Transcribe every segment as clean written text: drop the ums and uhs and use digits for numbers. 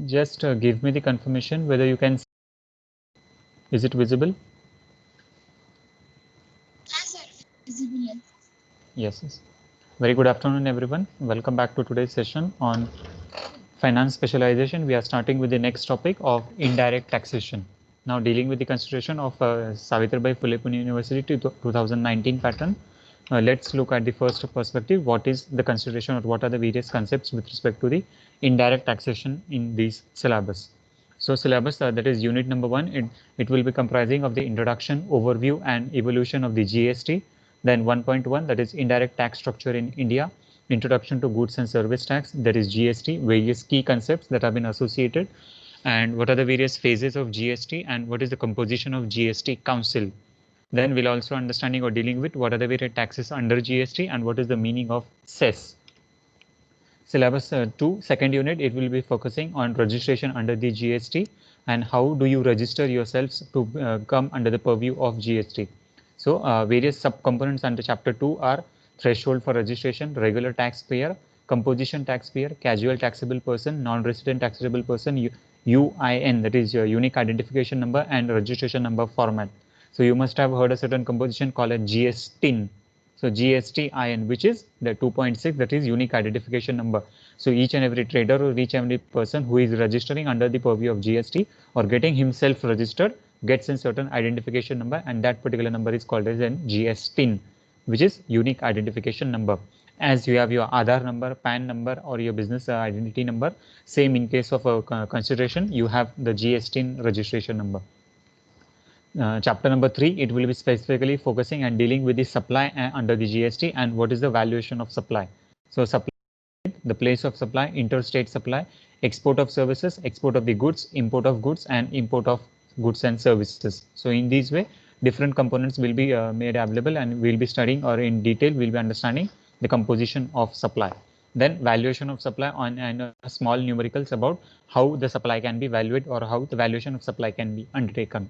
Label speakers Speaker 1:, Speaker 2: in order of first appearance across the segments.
Speaker 1: Just give me the confirmation whether you can see. Is it visible?
Speaker 2: Yes, sir. Visible.
Speaker 1: Yes, yes. Very good afternoon, everyone. Welcome back to today's session on finance specialization. We are starting with the next topic of indirect taxation. Now dealing with the consideration of Savitribai Phule Pune University 2019 pattern. Let's look at the first perspective. What is the consideration or what are the various concepts with respect to the indirect taxation in these syllabus? So syllabus that is unit number 1, it will be comprising of the introduction, overview and evolution of the GST. Then 1.1, that is indirect tax structure in India, introduction to goods and service tax, that is GST, various key concepts that have been associated, and what are the various phases of GST and what is the composition of GST council. Then we'll also understanding or dealing with what are the various taxes under GST and what is the meaning of cess. Syllabus 2, second unit, it will be focusing on registration under the GST and how do you register yourselves to come under the purview of GST. So various subcomponents under chapter 2 are threshold for registration, regular taxpayer, composition taxpayer, casual taxable person, non-resident taxable person, UIN, that is your unique identification number, and registration number format. So you must have heard a certain composition called a GSTIN. So GSTIN, which is the 2.6, that is unique identification number. So each and every trader or each and every person who is registering under the purview of GST or getting himself registered gets a certain identification number, and that particular number is called as an GSTIN, which is unique identification number. As you have your Aadhaar number, PAN number, or your business identity number, same in case of a consideration, you have the GSTIN registration number. Chapter number 3, it will be specifically focusing and dealing with the supply under the GST and what is the valuation of supply. So supply, the place of supply, interstate supply, export of services, export of the goods, import of goods, and import of goods and services. So in this way, different components will be made available, and we'll be studying, or in detail we'll be understanding the composition of supply. Then valuation of supply on and small numericals about how the supply can be valued or how the valuation of supply can be undertaken.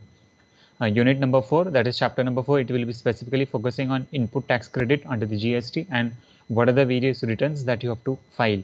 Speaker 1: Unit number 4, that is chapter number 4, it will be specifically focusing on input tax credit under the GST and what are the various returns that you have to file.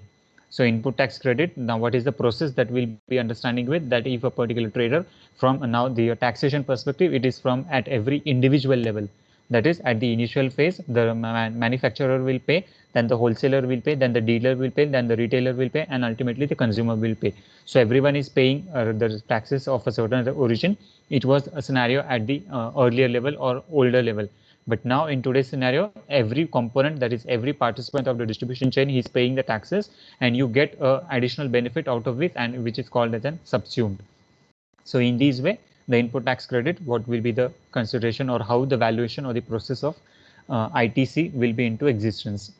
Speaker 1: So input tax credit, now what is the process that we'll be understanding with that if a particular trader, from now the taxation perspective, it is from at every individual level. That is at the initial phase, the manufacturer will pay, then the wholesaler will pay, then the dealer will pay, then the retailer will pay, and ultimately the consumer will pay. So everyone is paying the taxes of a certain origin. It was a scenario at the earlier level or older level. But now in today's scenario, every component, that is every participant of the distribution chain, is paying the taxes, and you get additional benefit out of it, and which is called as an subsumed. So in this way, the input tax credit, what will be the consideration or how the valuation or the process of ITC will be into existence.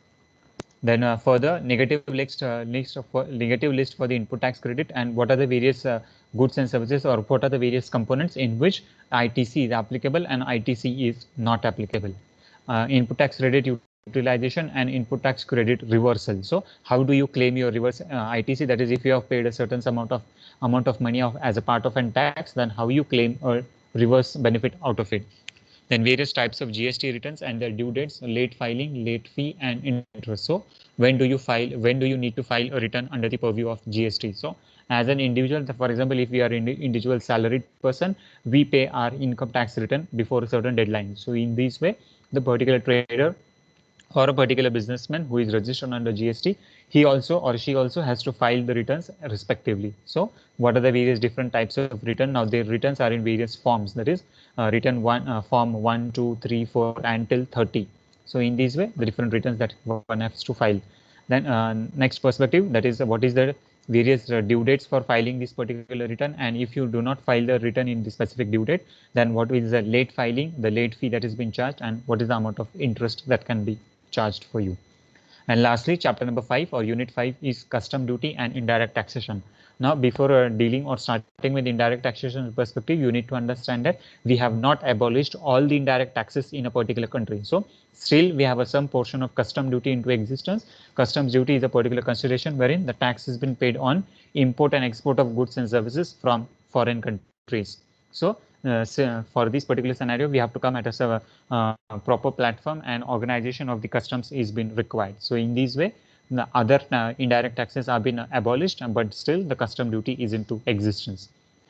Speaker 1: Then further negative list negative list for the input tax credit, and what are the various goods and services, or what are the various components in which ITC is applicable and ITC is not applicable. Input tax credit utilization and input tax credit reversal. So how do you claim your reverse ITC? That is, if you have paid a certain amount of money as a part of a tax, then how you claim a reverse benefit out of it. Then various types of GST returns and their due dates, late filing, late fee, and interest. So when do you file? When do you need to file a return under the purview of GST? So as an individual, for example, if we are an individual salaried person, we pay our income tax return before a certain deadline. So in this way, the particular trader or a particular businessman who is registered under GST, he also or she also has to file the returns respectively. So what are the various different types of return? Now their returns are in various forms, that is return form 1, 2, 3, 4 until 30. So in this way, the different returns that one has to file. Then next perspective, that is what is the various due dates for filing this particular return, and if you do not file the return in the specific due date, then what is the late filing, the late fee that is being charged, and what is the amount of interest that can be charged for you. And lastly, chapter number 5 or unit 5 is custom duty and indirect taxation. Now, before dealing or starting with indirect taxation perspective, you need to understand that we have not abolished all the indirect taxes in a particular country. So still we have some portion of custom duty into existence. Customs duty is a particular consideration wherein the tax has been paid on import and export of goods and services from foreign countries. So for this particular scenario, we have to come at a proper platform, and organization of the customs is been required. So in this way, The other indirect taxes have been abolished, but still the custom duty is into existence.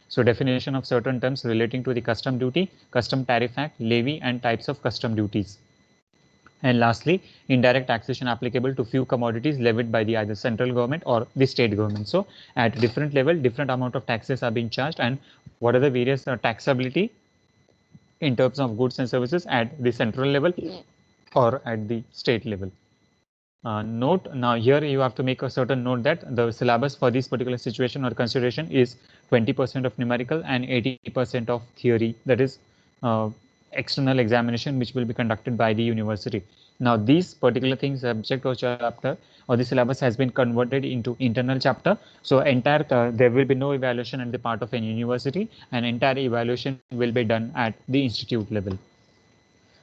Speaker 1: So definition of certain terms relating to the custom duty, custom tariff act, levy, and types of custom duties. And lastly, indirect taxation applicable to few commodities levied by the either central government or the state government. So at different level, different amount of taxes are being charged, and what are the various taxability in terms of goods and services at the central level or at the state level. Note, now here you have to make a certain note that the syllabus for this particular situation or consideration is 20% of numerical and 80% of theory, that is external examination which will be conducted by the university. Now these particular things, subject or chapter or the syllabus has been converted into internal chapter. So entire there will be no evaluation at the part of any university, and entire evaluation will be done at the institute level.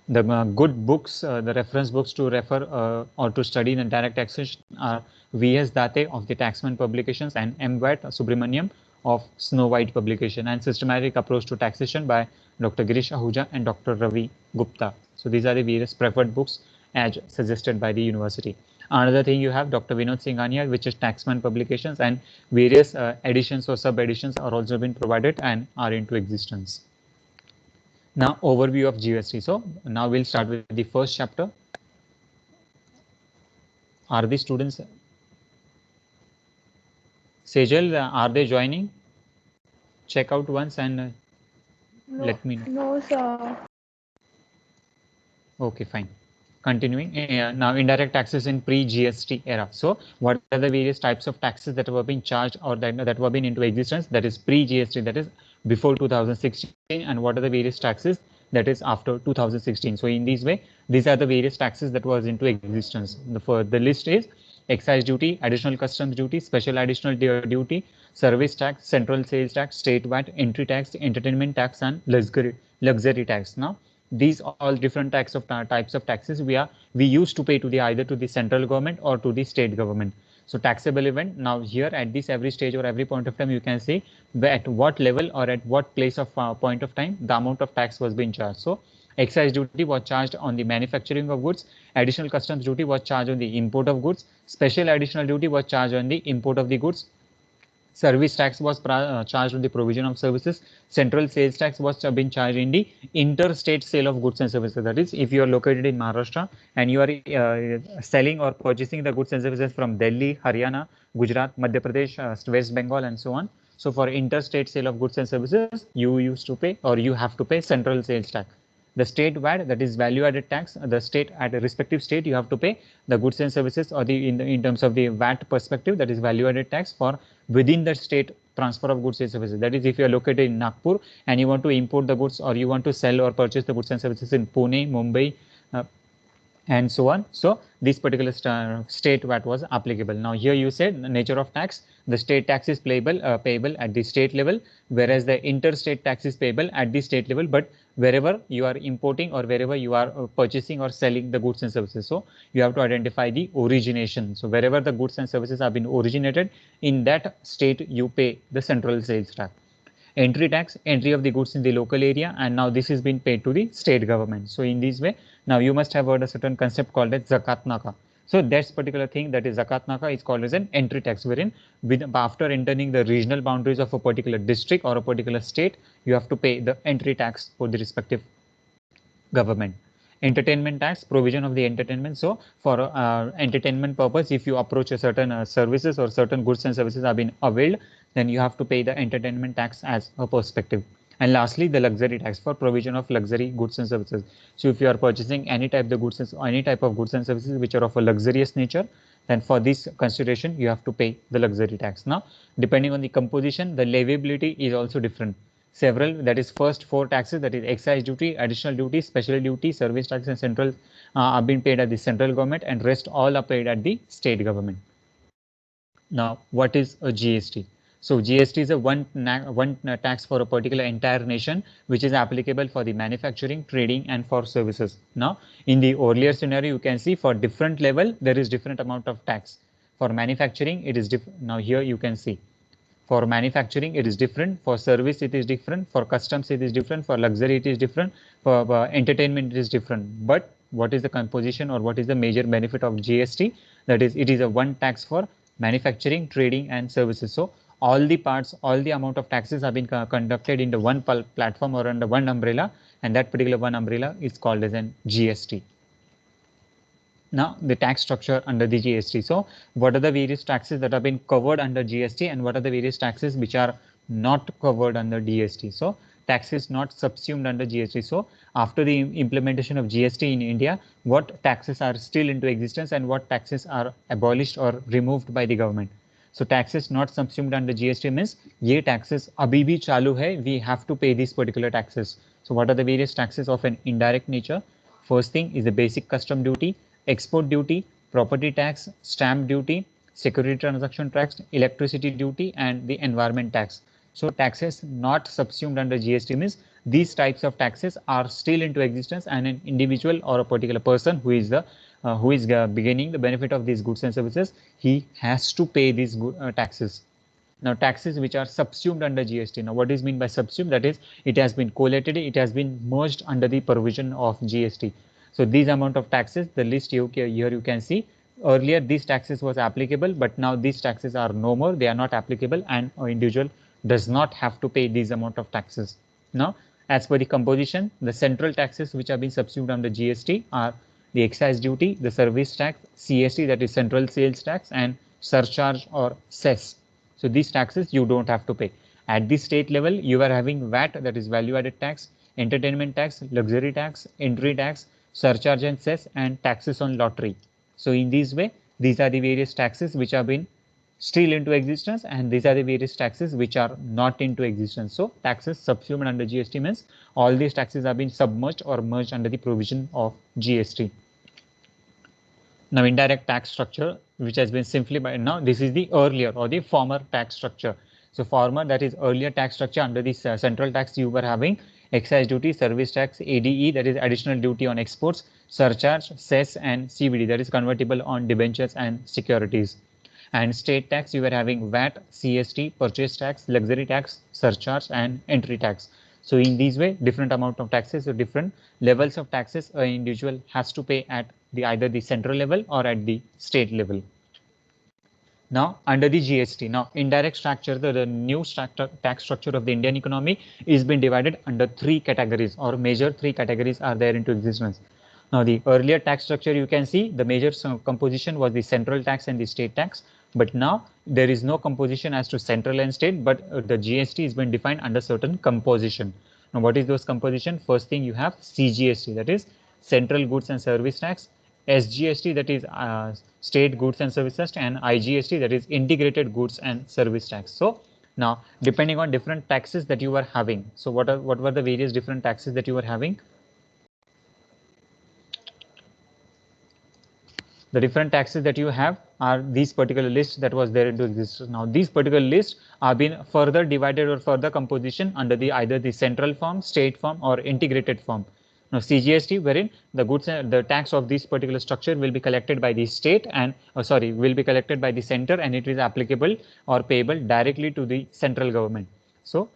Speaker 1: The good books, the reference books to refer or to study the direct taxation are V.S. Date of the Taxman Publications and M. Watt Subramaniam of Snow White Publication, and Systematic Approach to Taxation by Dr. Girish Ahuja and Dr. Ravi Gupta. So these are the various preferred books as suggested by the university. Another thing you have Dr. Vinod Singhania, which is Taxman Publications, and various editions or sub editions are also been provided and are into existence. Now overview of GST. So now we'll start with the first chapter. Are the students? Sejal, are they joining? Check out once and let me know.
Speaker 3: No, sir.
Speaker 1: Okay, fine. Continuing now, indirect taxes in pre-GST era. So what are the various types of taxes that were being charged or that were being into existence, that is pre-GST, that is before 2016, and what are the various taxes that is after 2016. So in this way, these are the various taxes that was into existence. The list is excise duty, additional customs duty, special additional duty, service tax, central sales tax, state VAT, entry tax, entertainment tax, and luxury tax. Now these all different types of taxes we used to pay to the either to the central government or to the state government. So taxable event, now here at this every stage or every point of time you can see at what level or at what place of point of time the amount of tax was being charged. So excise duty was charged on the manufacturing of goods, additional customs duty was charged on the import of goods, special additional duty was charged on the import of the goods, service tax was charged on the provision of services, central sales tax was being charged in the interstate sale of goods and services. That is, if you are located in Maharashtra and you are selling or purchasing the goods and services from Delhi, Haryana, Gujarat, Madhya Pradesh, West Bengal, and so on. So for interstate sale of goods and services, you used to pay or you have to pay central sales tax. The state VAT, that is value added tax, the state at a respective state you have to pay the goods and services, or in terms of the VAT perspective, that is value added tax for within the state transfer of goods and services. That is, if you are located in Nagpur and you want to import the goods or you want to sell or purchase the goods and services in Pune, Mumbai, and so on. So this particular state VAT was applicable. Now here you said the nature of tax, the state tax is payable at the state level, whereas the interstate tax is payable at the state level, but wherever you are importing or wherever you are purchasing or selling the goods and services. So you have to identify the origination. So wherever the goods and services have been originated, in that state you pay the central sales tax. Entry tax, entry of the goods in the local area, and now this is being paid to the state government. So in this way, now you must have heard a certain concept called as zakat naka. So that's particular thing, that is zakat naka, is called as an entry tax, wherein after entering the regional boundaries of a particular district or a particular state, you have to pay the entry tax for the respective government. Entertainment tax, provision of the entertainment. So for entertainment purpose, if you approach a certain services or certain goods and services have been availed, then you have to pay the entertainment tax as a perspective. And lastly, the luxury tax for provision of luxury goods and services. So if you are purchasing any type of goods and services which are of a luxurious nature, then for this consideration you have to pay the luxury tax. Now depending on the composition, the leviability is also different. Several, that is first 4 taxes, that is excise duty, additional duty, special duty, service tax, and central are being paid at the central government, and rest all are paid at the state government. Now what is a GST? So GST is a one tax for a particular entire nation, which is applicable for the manufacturing, trading, and for services. Now in the earlier scenario, you can see for different level there is different amount of tax. For manufacturing it is different. Now here you can see For manufacturing, it is different. For service, it is different. For customs, it is different. For luxury, it is different. For entertainment, it is different. But what is the composition or what is the major benefit of GST? That is, it is a one tax for manufacturing, trading, and services. So all the parts, all the amount of taxes have been conducted into one platform or under one umbrella, and that particular one umbrella is called as an GST. Now the tax structure under the GST. So what are the various taxes that have been covered under GST and what are the various taxes which are not covered under GST? So taxes not subsumed under GST. So after the implementation of GST in India, what taxes are still into existence and what taxes are abolished or removed by the government? So taxes not subsumed under GST means ye taxes abhi bhi chalu hai, we have to pay these particular taxes. So what are the various taxes of an indirect nature? First thing is the basic custom duty, export duty, property tax, stamp duty, security transaction tax, electricity duty, and the environment tax. So taxes not subsumed under GST means these types of taxes are still into existence, and an individual or a particular person who is beginning the benefit of these goods and services, he has to pay these taxes. Now taxes which are subsumed under GST. Now what is mean by subsumed? That is, it has been collated, it has been merged under the provision of GST. So these amount of taxes, the list here you can see, earlier these taxes was applicable, but now these taxes are no more, they are not applicable, and an individual does not have to pay these amount of taxes. Now, as per the composition, the central taxes which have been subsumed under GST are the excise duty, the service tax, CST, that is central sales tax, and surcharge or cess. So these taxes you don't have to pay. At the state level, you are having VAT, that is value added tax, entertainment tax, luxury tax, entry tax, surcharge and cess, and taxes on lottery. So in this way, these are the various taxes which have been still into existence, and these are the various taxes which are not into existence. So taxes subsumed under GST means all these taxes have been submerged or merged under the provision of GST. Now indirect tax structure, which has been simplified. Now this is the earlier or the former tax structure. So former, that is earlier tax structure, under this central tax you were having excise duty, service tax, ADE, that is additional duty on exports, surcharge, cess, and CVD, that is convertible on debentures and securities. And state tax, you were having VAT, CST, purchase tax, luxury tax, surcharge, and entry tax. So in this way, different amount of taxes or different levels of taxes an individual has to pay at the either the central level or at the state level. Now under the GST, now indirect structure, the new tax structure of the Indian economy is been divided under three categories, or major three categories are there into existence. Now the earlier tax structure, you can see the major composition was the central tax and the state tax, but now there is no composition as to central and state, but the GST is been defined under certain composition. Now what is those composition? First thing you have CGST, that is central goods and service tax, SGST, that is state goods and service tax, and IGST, that is integrated goods and service tax. So now depending on different taxes that you are having, so what were the various different taxes that you were having? The different taxes that you have are these particular lists that was there into existence. Now these particular lists are being further divided or further composition under the either the central form, state form, or integrated form. Now CGST, wherein the goods the tax of this particular structure will be collected by the state and will be collected by the center, and it is applicable or payable directly to the central government. So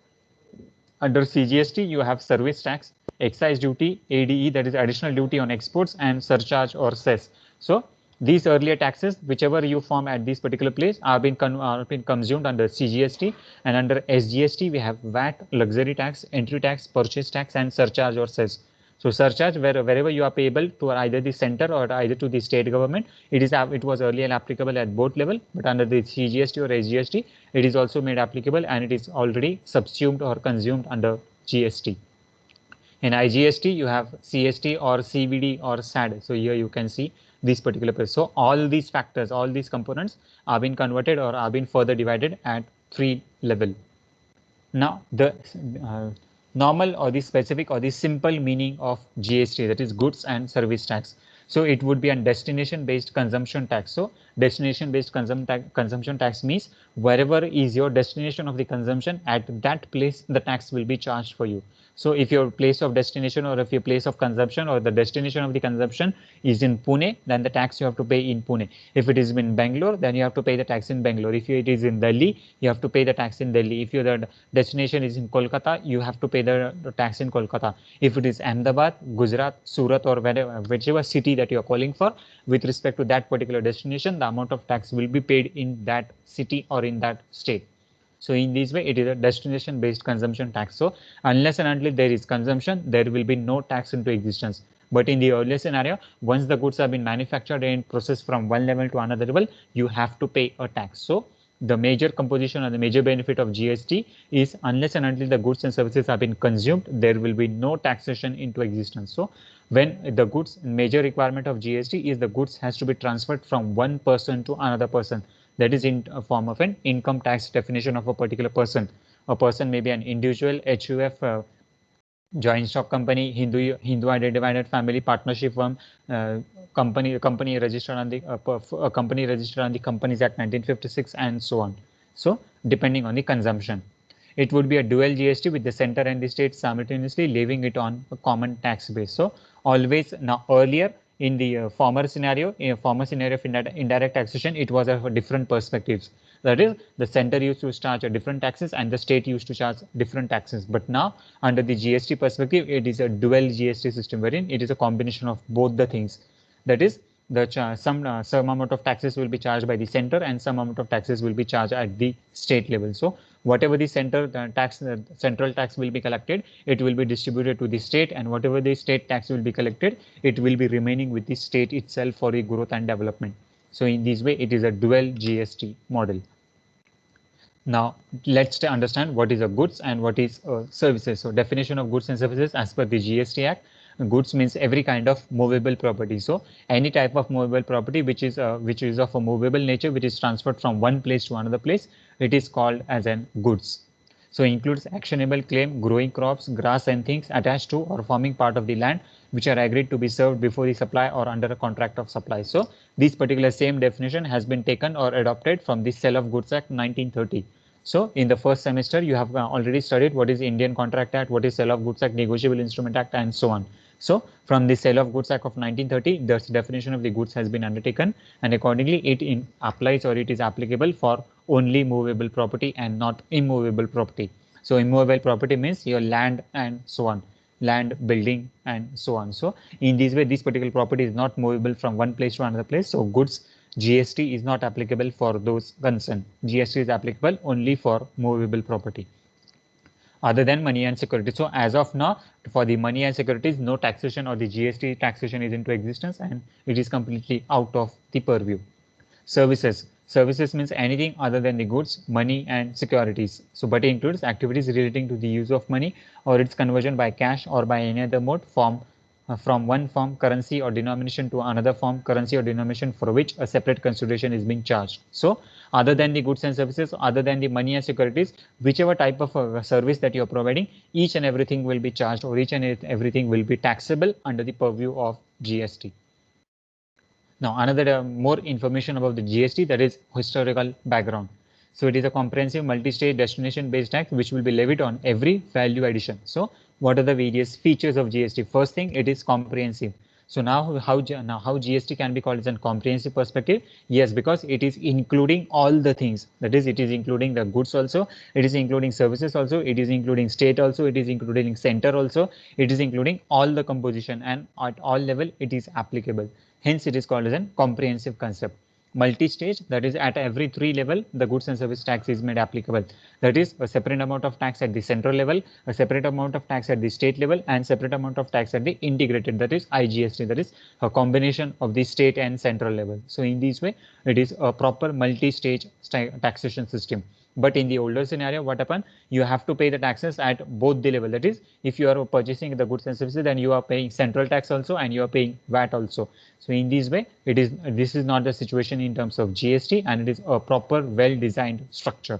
Speaker 1: under CGST you have service tax, excise duty, ADE, that is additional duty on exports, and surcharge or cess. So these earlier taxes, whichever you form at this particular place, are been consumed under CGST, and under SGST we have VAT, luxury tax, entry tax, purchase tax, and surcharge or cess. So surcharge, wherever you are payable to either the center or either to the state government, it was earlier applicable at both level, but under the CGST or SGST, it is also made applicable, and it is already subsumed or consumed under GST. In IGST, you have CST or CVD or SAD. So here you can see this particular place. So all these factors, all these components are being converted or are being further divided at three level. Now the normal or the specific or the simple meaning of GST, that is goods and service tax. So it would be a destination based consumption tax. So destination based consumption tax means wherever is your destination of the consumption, at that place the tax will be charged for you. So if your place of destination or if your place of consumption or the destination of the consumption is in Pune, then the tax you have to pay in Pune. If it is in Bangalore, then you have to pay the tax in Bangalore. If it is in Delhi, you have to pay the tax in Delhi. If your destination is in Kolkata, you have to pay the tax in Kolkata. If it is Ahmedabad, Gujarat, Surat, or whichever city that you are calling for, with respect to that particular destination, the amount of tax will be paid in that city or in that state. So in this way, it is a destination based consumption tax. So unless and until there is consumption, there will be no tax into existence. But in the earlier scenario, once the goods have been manufactured and processed from one level to another level, you have to pay a tax. So the major composition or the major benefit of GST is unless and until the goods and services have been consumed, there will be no taxation into existence. So when the goods, major requirement of GST is the goods has to be transferred from one person to another person. That is in a form of an income tax definition of a particular person. A person may be an individual, HUF, joint stock company, Hindu identified family, partnership firm, company registered on the company registered on the Companies Act 1956, and so on. So depending on the consumption, it would be a dual GST with the center and the state simultaneously leaving it on a common tax base. So always now earlier in the former scenario of indirect taxation, it was of different perspectives. That is, the center used to charge different taxes and the state used to charge different taxes. But now, under the GST perspective, it is a dual GST system wherein it is a combination of both the things. That is, some amount of taxes will be charged by the center and some amount of taxes will be charged at the state level. So whatever the central tax will be collected, it will be distributed to the state, and whatever the state tax will be collected, it will be remaining with the state itself for the growth and development. So in this way, it is a dual GST model. Now let's understand what is a goods and what is services. So definition of goods and services as per the GST Act. Goods means every kind of movable property. So any type of movable property which is of a movable nature, which is transferred from one place to another place, it is called as an goods. So includes actionable claim, growing crops, grass and things attached to or forming part of the land which are agreed to be served before the supply or under a contract of supply. So this particular same definition has been taken or adopted from the Sale of Goods Act 1930. So in the first semester, you have already studied what is Indian Contract Act, what is Sale of Goods Act, Negotiable Instrument Act, and so on. So from the Sale of Goods Act of 1930, the definition of the goods has been undertaken, and accordingly it applies or it is applicable for only movable property and not immovable property. So immovable property means your land and so on, land, building, and so on. So in this way, this particular property is not movable from one place to another place. So goods GST is not applicable for those concerned. GST is applicable only for movable property other than money and securities. So as of now, for the money and securities, no taxation or the GST taxation is into existence, and it is completely out of the purview. Services. Services means anything other than the goods, money, and securities. So, but it includes activities relating to the use of money or its conversion by cash or by any other mode, from one form, currency or denomination, to another form, currency or denomination, for which a separate consideration is being charged. So other than the goods and services, other than the money and securities, whichever type of service that you are providing, each and everything will be charged, or each and everything will be taxable under the purview of GST. Now another more information about the GST, that is historical background. So it is a comprehensive multi-state destination based tax which will be levied on every value addition. So what are the various features of GST? First thing, it is comprehensive. So now how GST can be called as a comprehensive perspective? Yes, because it is including all the things. That is, it is including the goods also, it is including services also, it is including state also, it is including center also, it is including all the composition, and at all level it is applicable. Hence it is called as a comprehensive concept. Multi-stage, that is at every 3 level, the goods and service tax is made applicable. That is a separate amount of tax at the central level, a separate amount of tax at the state level, and separate amount of tax at the integrated, that is IGST, that is a combination of the state and central level. So in this way, it is a proper multi-stage taxation system. But in the older scenario, what happened? You have to pay the taxes at both the level. That is, if you are purchasing the goods and services, then you are paying central tax also and you are paying VAT also. So in this way, this is not the situation in terms of GST, and it is a proper well-designed structure.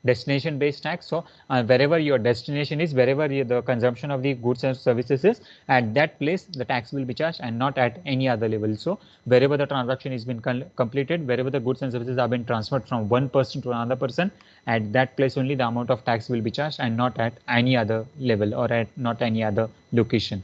Speaker 1: destination based tax. So wherever your destination is, wherever the consumption of the goods and services is, at that place the tax will be charged and not at any other level. So wherever the transaction is been completed, wherever the goods and services have been transferred from one person to another person, at that place only the amount of tax will be charged and not at any other level or at not any other location,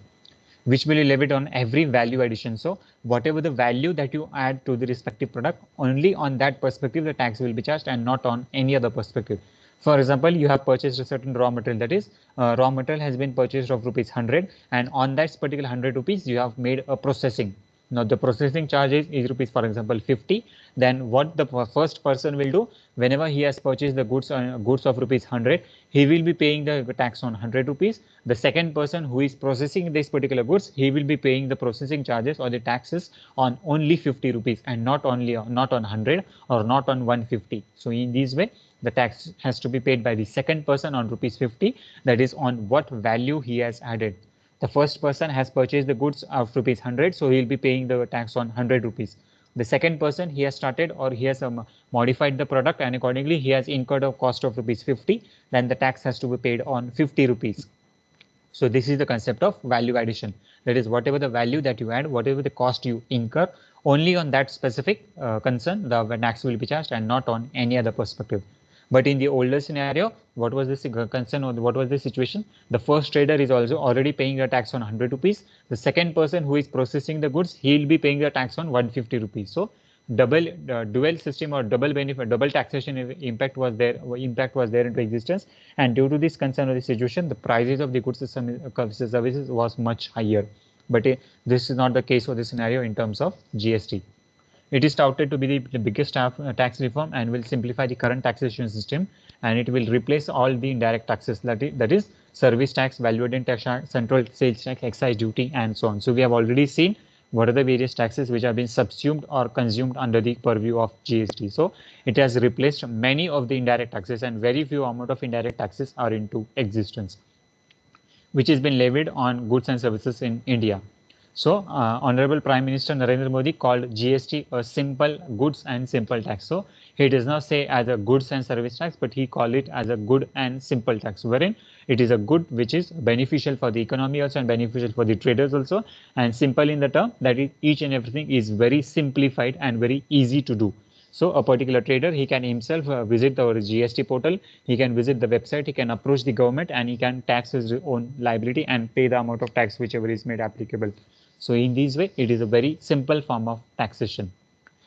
Speaker 1: which will be levied on every value addition. So whatever the value that you add to the respective product, only on that perspective the tax will be charged and not on any other perspective. For example, you have purchased a certain raw material, that is raw material has been purchased of rupees 100, and on that particular 100 rupees you have made a processing. Now the processing charge is rupees, for example, 50. Then what the first person will do, whenever he has purchased the goods of rupees 100, he will be paying the tax on 100 rupees. The second person who is processing this particular goods, he will be paying the processing charges or the taxes on only 50 rupees and not on 100 or not on 150. So in this way, the tax has to be paid by the second person on rupees 50, that is on what value he has added. The first person has purchased the goods of rupees 100, so he will be paying the tax on 100 rupees. The second person, he has started or he has modified the product, and accordingly he has incurred a cost of rupees 50, then the tax has to be paid on 50 rupees. So this is the concept of value addition. That is, whatever the value that you add, whatever the cost you incur, only on that specific concern the tax will be charged and not on any other perspective. But in the older scenario, what was the concern or what was the situation? The first trader is also already paying a tax on 100 rupees. The second person who is processing the goods, he will be paying the tax on 150 rupees. So double dual system or double benefit, double taxation impact was there into existence, and due to this concern or the situation, the prices of the goods and services was much higher. But this is not the case for the scenario in terms of GST. It is touted to be the biggest tax reform and will simplify the current taxation system, and it will replace all the indirect taxes, that is service tax, value-added tax, central sales tax, excise duty, and so on. So we have already seen what are the various taxes which have been subsumed or consumed under the purview of GST. So it has replaced many of the indirect taxes, and very few amount of indirect taxes are into existence, which has been levied on goods and services in India. So Honorable Prime Minister Narendra Modi called GST a simple goods and simple tax. So he does not say as a goods and service tax, but he called it as a good and simple tax, wherein it is a good which is beneficial for the economy also and beneficial for the traders also, and simple in the term that each and everything is very simplified and very easy to do. So a particular trader, he can himself visit the GST portal, he can visit the website, he can approach the government, and he can tax his own liability and pay the amount of tax whichever is made applicable. So in this way, it is a very simple form of taxation.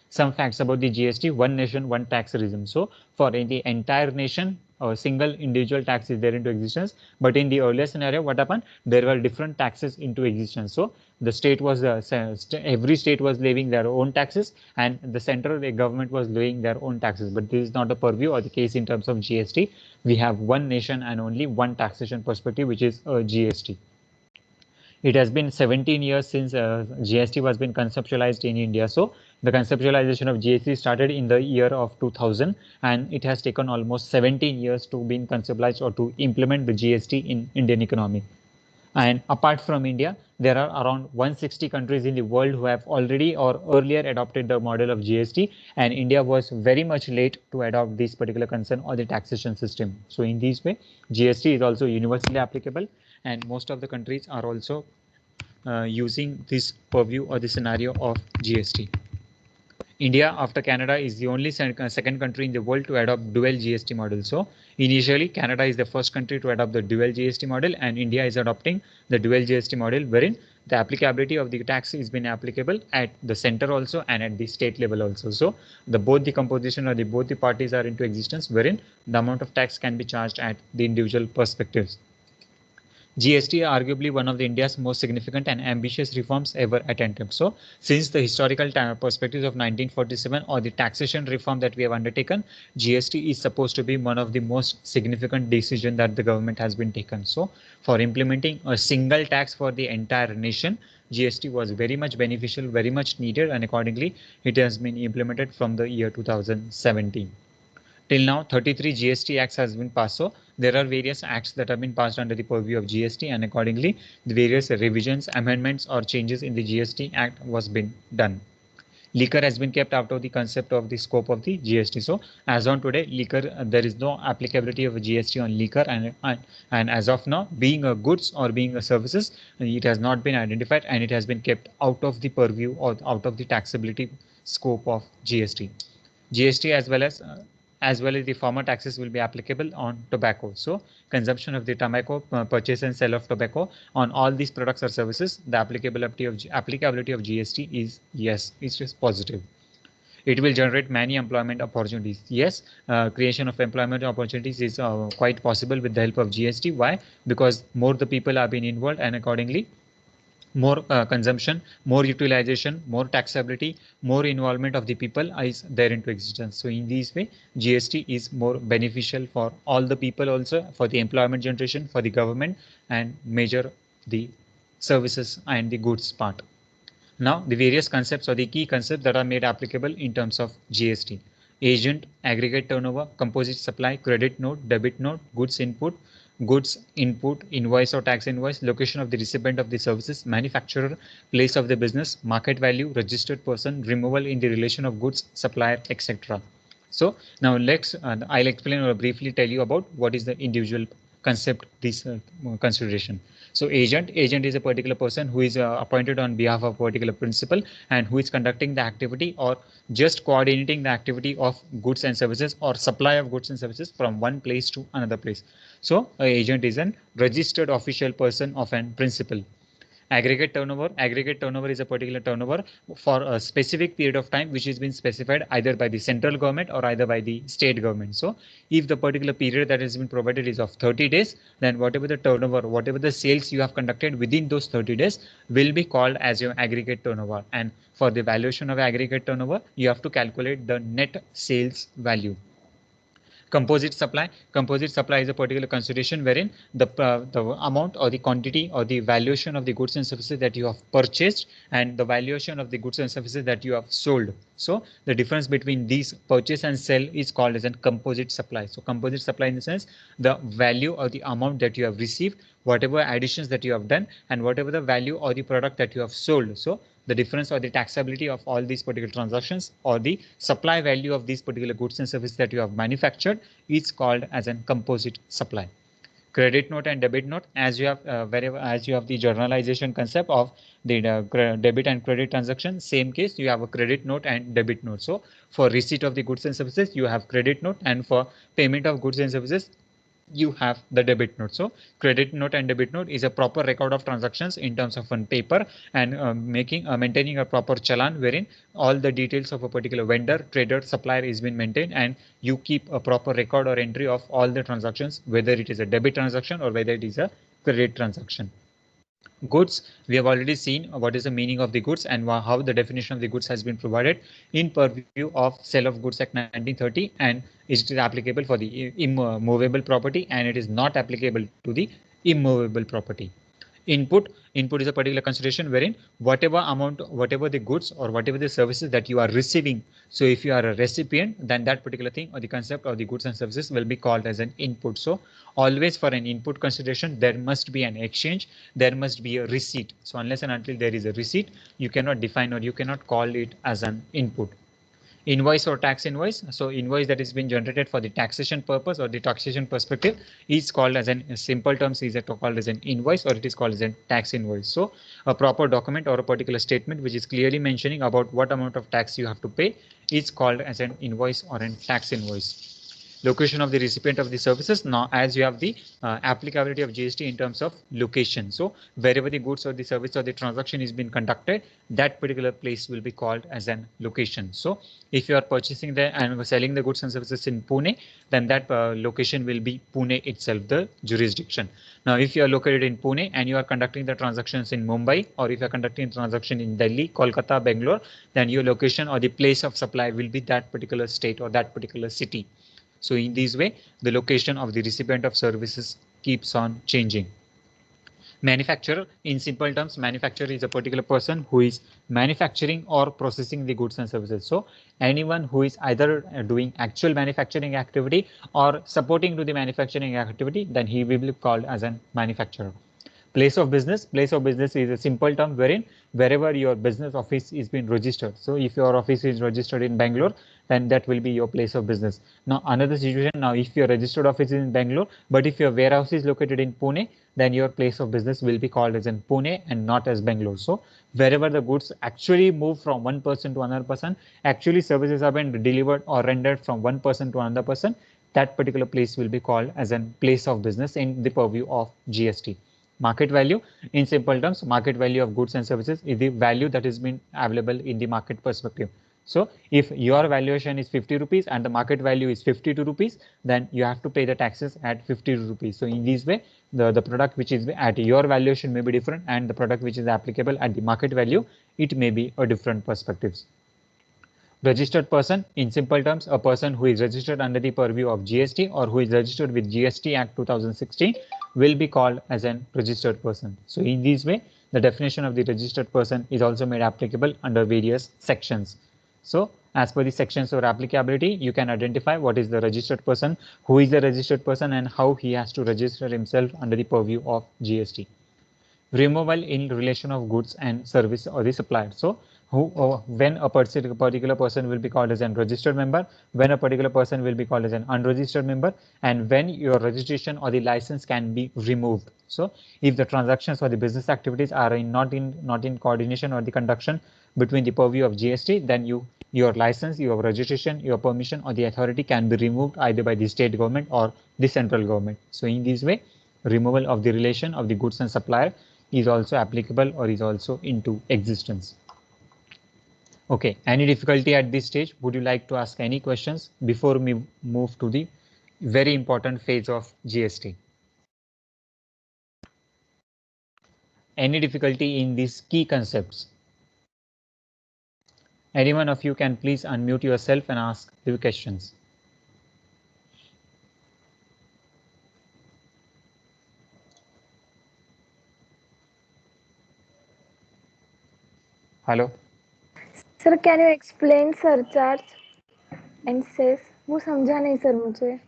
Speaker 1: Some facts about the GST: one nation, one tax regime. So for the entire nation, a single individual tax is there into existence. But in the earlier scenario, what happened? There were different taxes into existence. So the state was every state was levying their own taxes, and the central government was levying their own taxes. But this is not the purview or the case in terms of GST. We have one nation and only one taxation perspective, which is GST. It has been 17 years since GST was been conceptualized in India. So the conceptualization of GST started in the year of 2000, and it has taken almost 17 years to be conceptualized or to implement the GST in Indian economy. And apart from India, there are around 160 countries in the world who have already or earlier adopted the model of GST, and India was very much late to adopt this particular concern or the taxation system. So in this way, GST is also universally applicable, and most of the countries are also using this purview or the scenario of GST. India, after Canada, is the only second country in the world to adopt dual GST model. So initially, Canada is the first country to adopt the dual GST model, and India is adopting the dual GST model, wherein the applicability of the tax is been applicable at the center also and at the state level also. So both the composition or both the parties are into existence, wherein the amount of tax can be charged at the individual perspectives. GST arguably one of the India's most significant and ambitious reforms ever attempted. So since the historical perspectives of 1947 or the taxation reform that we have undertaken, GST is supposed to be one of the most significant decisions that the government has been taken. So for implementing a single tax for the entire nation, GST was very much beneficial, very much needed, and accordingly it has been implemented from the year 2017. Till now, 33 GST acts has been passed. So there are various acts that have been passed under the purview of GST, and accordingly the various revisions, amendments, or changes in the GST Act was been done. liquor has been kept out of the concept of the scope of the GST. So as on today, liquor, there is no applicability of GST on liquor, and as of now, being a goods or being a services, it has not been identified and it has been kept out of the purview or out of the taxability scope of GST. GST as well as the former taxes will be applicable on tobacco. So consumption of the tobacco, purchase and sale of tobacco on all these products or services, the applicability of GST is yes, it's just positive. It will generate many employment opportunities. Yes, creation of employment opportunities is quite possible with the help of GST. Why? Because more the people are being involved, and accordingly more consumption, more utilization, more taxability, more involvement of the people is there into existence. So in this way, GST is more beneficial for all the people, also for the employment generation, for the government, and measure the services and the goods part. Now the various concepts or the key concepts that are made applicable in terms of GST: agent, aggregate turnover, composite supply, credit note, debit note, goods input, invoice or tax invoice, location of the recipient of the services, manufacturer, place of the business, market value, registered person, removal in the relation of goods, supplier, etc. So now I'll explain or briefly tell you about what is the individual concept, this consideration. So agent is a particular person who is appointed on behalf of a particular principal and who is conducting the activity or just coordinating the activity of goods and services or supply of goods and services from one place to another place. So an agent is an registered official person of an principal. Aggregate turnover is a particular turnover for a specific period of time which has been specified either by the central government or either by the state government. So if the particular period that has been provided is of 30 days, then whatever the turnover, whatever the sales you have conducted within those 30 days will be called as your aggregate turnover. And for the valuation of aggregate turnover, you have to calculate the net sales value. Composite supply is a particular consideration wherein the amount or the quantity or the valuation of the goods and services that you have purchased and the valuation of the goods and services that you have sold. So the difference between these purchase and sell is called as a composite supply. So composite supply in the sense the value or the amount that you have received, whatever additions that you have done, and whatever the value or the product that you have sold. So the difference or the taxability of all these particular transactions or the supply value of these particular goods and services that you have manufactured is called as a composite supply. Credit note and debit note, as you have as you have the journalization concept of the debit and credit transaction, same case you have a credit note and debit note. So for receipt of the goods and services you have credit note, and for payment of goods and services you have the debit note. So credit note and debit note is a proper record of transactions in terms of on paper and maintaining a proper challan wherein all the details of a particular vendor, trader, supplier is been maintained, and you keep a proper record or entry of all the transactions, whether it is a debit transaction or whether it is a credit transaction. Goods, we have already seen what is the meaning of the goods and how the definition of the goods has been provided in purview of Sale of Goods Act 1930, and it is applicable for the immovable property and it is not applicable to the immovable property. Input is a particular consideration wherein whatever amount, whatever the goods or whatever the services that you are receiving. So if you are a recipient, then that particular thing or the concept of the goods and services will be called as an input. So always for an input consideration, there must be an exchange, there must be a receipt. So unless and until there is a receipt, you cannot define or you cannot call it as an input. Invoice or tax invoice. So invoice that has been generated for the taxation purpose or the taxation perspective is called as in simple terms is called as an invoice, or it is called as a tax invoice. So a proper document or a particular statement which is clearly mentioning about what amount of tax you have to pay is called as an invoice or a tax invoice. Location of the recipient of the services. Now as you have the applicability of GST in terms of location. So wherever the goods or the service or the transaction is being conducted, that particular place will be called as an location. So if you are purchasing the and selling the goods and services in Pune, then that location will be Pune itself, the jurisdiction. Now if you are located in Pune and you are conducting the transactions in Mumbai, or if you are conducting transaction in Delhi, Kolkata, Bangalore, then your location or the place of supply will be that particular state or that particular city. So in this way, the location of the recipient of services keeps on changing. Manufacturer, in simple terms, manufacturer is a particular person who is manufacturing or processing the goods and services. So anyone who is either doing actual manufacturing activity or supporting to the manufacturing activity, then he will be called as a manufacturer. Place of business is a simple term wherein wherever your business office is being registered. So if your office is registered in Bangalore, then that will be your place of business. Now another situation, now if your registered office is in Bangalore, but if your warehouse is located in Pune, then your place of business will be called as in Pune and not as Bangalore. So wherever the goods actually move from one person to another person, actually services have been delivered or rendered from one person to another person, that particular place will be called as a place of business in the purview of GST. Market value, in simple terms, market value of goods and services is the value that has been available in the market perspective. So if your valuation is 50 rupees and the market value is 52 rupees, then you have to pay the taxes at 50 rupees. So in this way, the product which is at your valuation may be different, and the product which is applicable at the market value, it may be a different perspectives. Registered person, in simple terms, a person who is registered under the purview of GST or who is registered with GST Act 2016 will be called as a registered person. So in this way, the definition of the registered person is also made applicable under various sections. So as per the sections or applicability, you can identify what is the registered person, who is the registered person, and how he has to register himself under the purview of GST. Removal in relation of goods and service or the supplier. So when a particular person will be called as a registered member, when a particular person will be called as an unregistered member, and when your registration or the license can be removed. So if the transactions or the business activities are not in coordination or the conduction between the purview of GST, then your license, your registration, your permission or the authority can be removed either by the state government or the central government. So in this way, removal of the relation of the goods and supplier is also applicable or is also into existence. Okay, any difficulty at this stage? Would you like to ask any questions before we move to the very important phase of GST? Any difficulty in these key concepts? Any one of you can please unmute yourself and ask the questions. Hello.
Speaker 3: Sir can you explain surcharge and cess? वो समझा नहीं sir मुझे.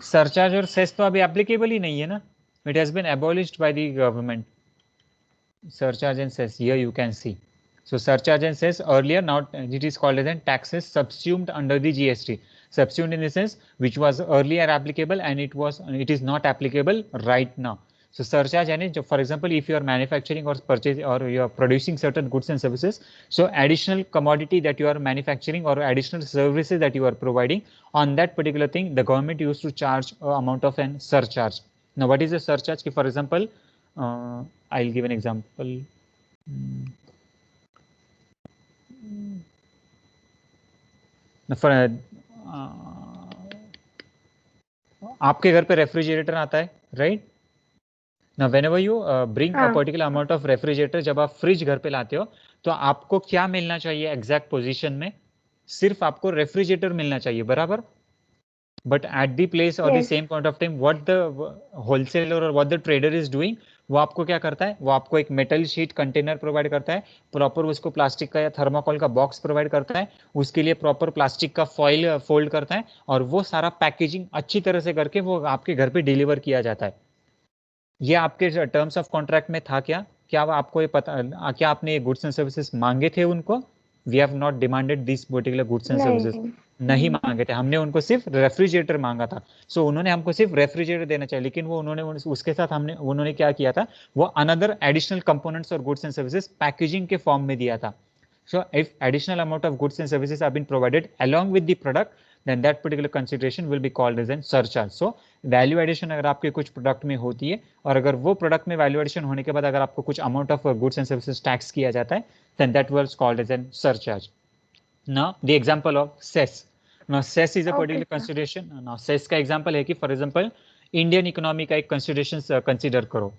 Speaker 1: Surcharge और cess तो अभी applicable ही नहीं है ना. It has been abolished by the government. Surcharge and cess, here you can see. So surcharge and cess earlier, now it is called as taxes subsumed under the GST. Subsumed in the sense which was earlier applicable and it is not applicable right now. So surcharge and for example, if you are manufacturing or purchasing or you are producing certain goods and services, so additional commodity that you are manufacturing or additional services that you are providing, on that particular thing, the government used to charge an amount of an surcharge. Now, what is a surcharge? For example, I'll give an example. For आपके घर पे refrigerator आता है, right? Now whenever you bring a particular amount of refrigerator, जब आप fridge घर पे लाते हो तो आपको क्या मिलना चाहिए एग्जैक्ट पोजीशन में? सिर्फ आपको रेफ्रिजरेटर मिलना चाहिए, बराबर? But at the place or the same point of time, what the wholesaler or what the trader is doing, वो आपको क्या करता है? वो आपको एक मेटल शीट कंटेनर प्रोवाइड करता है, प्रॉपर उसको प्लास्टिक का या थर्माकोल का बॉक्स प्रोवाइड करता है, उसके लिए प्रॉपर प्लास्टिक का फॉइल फोल्ड करता है और वो सारा पैकेजिंग अच्छी तरह से करके वो आपके घर पे डिलीवर किया जाता है. ये आपके टर्म्स ऑफ कॉन्ट्रैक्ट में था क्या? क्या आपको ये पता, क्या आपने ये गुड्स एंड सर्विसेज मांगे थे उनको? We have not demanded this particular goods and services. नहीं मांगे थे, हमने उनको सिर्फ रेफ्रिजरेटर मांगा था. सो उन्होंने हमको सिर्फ रेफ्रिजरेटर देना चाहिए, लेकिन वो उन्होंने उसके साथ उन्होंने क्या किया था? वो अनदर एडिशनल कंपोनेंट्स और गुड्स एंड सर्विसेज पैकेजिंग के फॉर्म में दिया था. So if additional amount of goods and services have been provided along with the product, then that particular consideration will be called as a surcharge. So value addition अगर आपके कुछ product में होती है और अगर वो प्रोडक्ट में वैल्यू एडिशन होने के बाद अगर आपको कुछ amount of goods and services tax किया जाता है, then that was called as a surcharge. Now the example of cess. Now cess is a particular consideration. Now cess का example है कि for example Indian economy का एक considerations consider करो.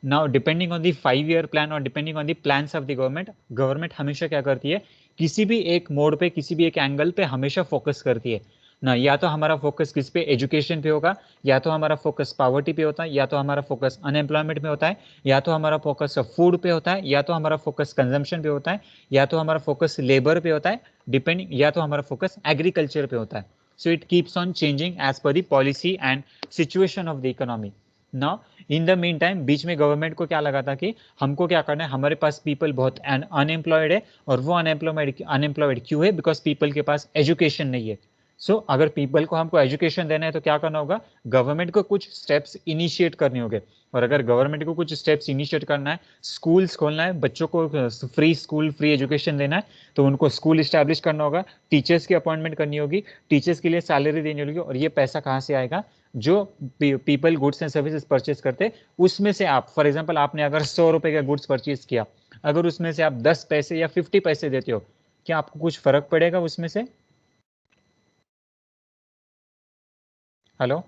Speaker 1: Now depending on the 5-year plan और depending on the plans of the government हमेशा क्या करती है? किसी भी एक मोड पे, किसी भी एक एंगल पे हमेशा फोकस करती है ना. या तो हमारा फोकस किस पे? एजुकेशन पे होगा, या तो हमारा फोकस पॉवर्टी पे होता है, या तो हमारा फोकस अनएम्प्लॉयमेंट पे होता है, या तो हमारा फोकस फूड पे होता है, या तो हमारा फोकस कंजम्पशन पे होता है, या तो हमारा फोकस लेबर पे होता है, डिपेंडिंग, या तो हमारा फोकस एग्रीकल्चर पे होता है. So it keeps on changing as per the policy and situation of the economy. Now in the mean time बीच में गवर्नमेंट को क्या लगा था कि हमको क्या करना है, हमारे पास पीपल बहुत अनएम्प्लॉयड है, और वो अनएम्प्लॉयड क्यों है, बिकॉज पीपल के पास एजुकेशन नहीं है। सो अगर पीपल को हमको एजुकेशन देना है तो क्या करना होगा, गवर्नमेंट को कुछ स्टेप्स इनिशिएट करने होंगे। और अगर गवर्नमेंट को कुछ स्टेप्स इनिशिएट करना है, स्कूल्स खोलना है, बच्चों को फ्री स्कूल फ्री एजुकेशन देना है, तो उनको स्कूल इस्टेब्लिश करना होगा, टीचर्स की अपॉइंटमेंट करनी होगी, टीचर्स के लिए सैलरी देनी होगी। और ये पैसा कहाँ से आएगा, जो people goods and services purchase करते, उसमें से आप, फॉर एग्जांपल आपने अगर 100 रुपए का गुड्स परचेज किया, अगर उसमें से आप 10 पैसे या 50 पैसे देते हो, क्या आपको कुछ फर्क पड़ेगा उसमें से? हेलो?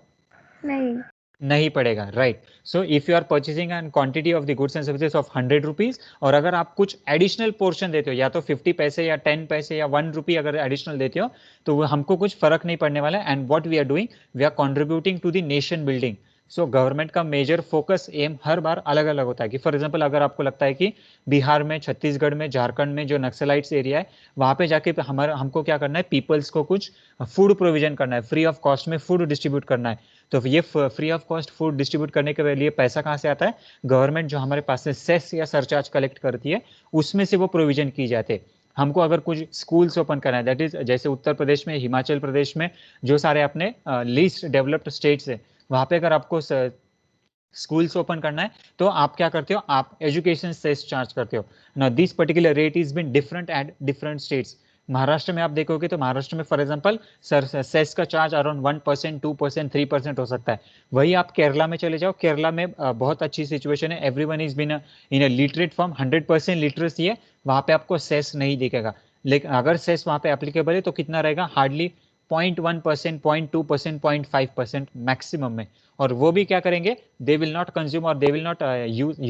Speaker 1: नहीं पड़ेगा, right. So if you are purchasing an quantity of the goods and services of 100 rupees, और अगर आप कुछ एडिशनल पोर्शन देते हो, या तो 50 पैसे या 10 पैसे या 1 रुपी अगर एडिशनल देते हो, तो वो हमको कुछ फर्क नहीं पड़ने वाला है। And what we are doing, we are contributing to the nation building. So government का मेजर फोकस एम हर बार अलग अलग होता है कि फॉर एग्जाम्पल अगर आपको लगता है कि बिहार में, छत्तीसगढ़ में, झारखंड में जो नक्सलाइट्स एरिया है, वहां पे जाके हमको क्या करना है, पीपल्स को कुछ फूड प्रोविजन करना है, फ्री ऑफ कॉस्ट में फूड डिस्ट्रीब्यूट करना है। तो ये free of cost food distribute करने के लिए पैसा कहाँ से आता है, गवर्नमेंट जो हमारे पास से सेस या सरचार्ज कलेक्ट करती है, उसमें से वो प्रोविजन की जाते हैं। हमको अगर कुछ स्कूल्स ओपन करना है, दैट इज जैसे उत्तर प्रदेश में, हिमाचल प्रदेश में, जो सारे अपने लीस्ट डेवलप्ड स्टेट्स है, वहां पे अगर आपको स्कूल्स ओपन करना है, तो आप क्या करते हो, आप एजुकेशन सेस चार्ज करते हो। Now this particular rate is been different at different states. Maharashtra में आप देखोगे तो महाराष्ट्र में फॉर एग्जांपल सर सेस का चार्ज अराउंड 1%, 2%, 3% हो सकता है। वही आप केरला में चले जाओ, केरला में बहुत अच्छी सिचुएशन है, everyone is been in a literate form, 100% literacy है, वहां पे आपको सेस नहीं दिखेगा। लेकिन अगर सेस वहां पे एप्लीकेबल है तो कितना रहेगा, हार्डली 0.1%, 0.2%, 0.5% मैक्सिमम में। और वो भी क्या करेंगे, they will not consume or they will not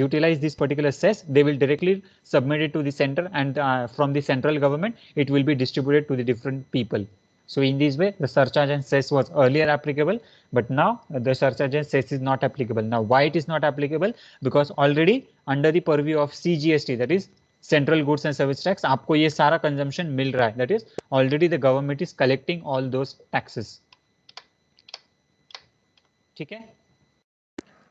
Speaker 1: utilize this particular cess, they will directly submit it to the center, and from the central government it will be distributed to the different people. So in this way the surcharge and cess was earlier applicable, but now the surcharge and cess is not applicable. Now why it is not applicable, because already under the purview of CGST, that is central goods and service tax, आपको ये सारा consumption मिल रहा है, that is already the government is collecting all those taxes. ठीक है?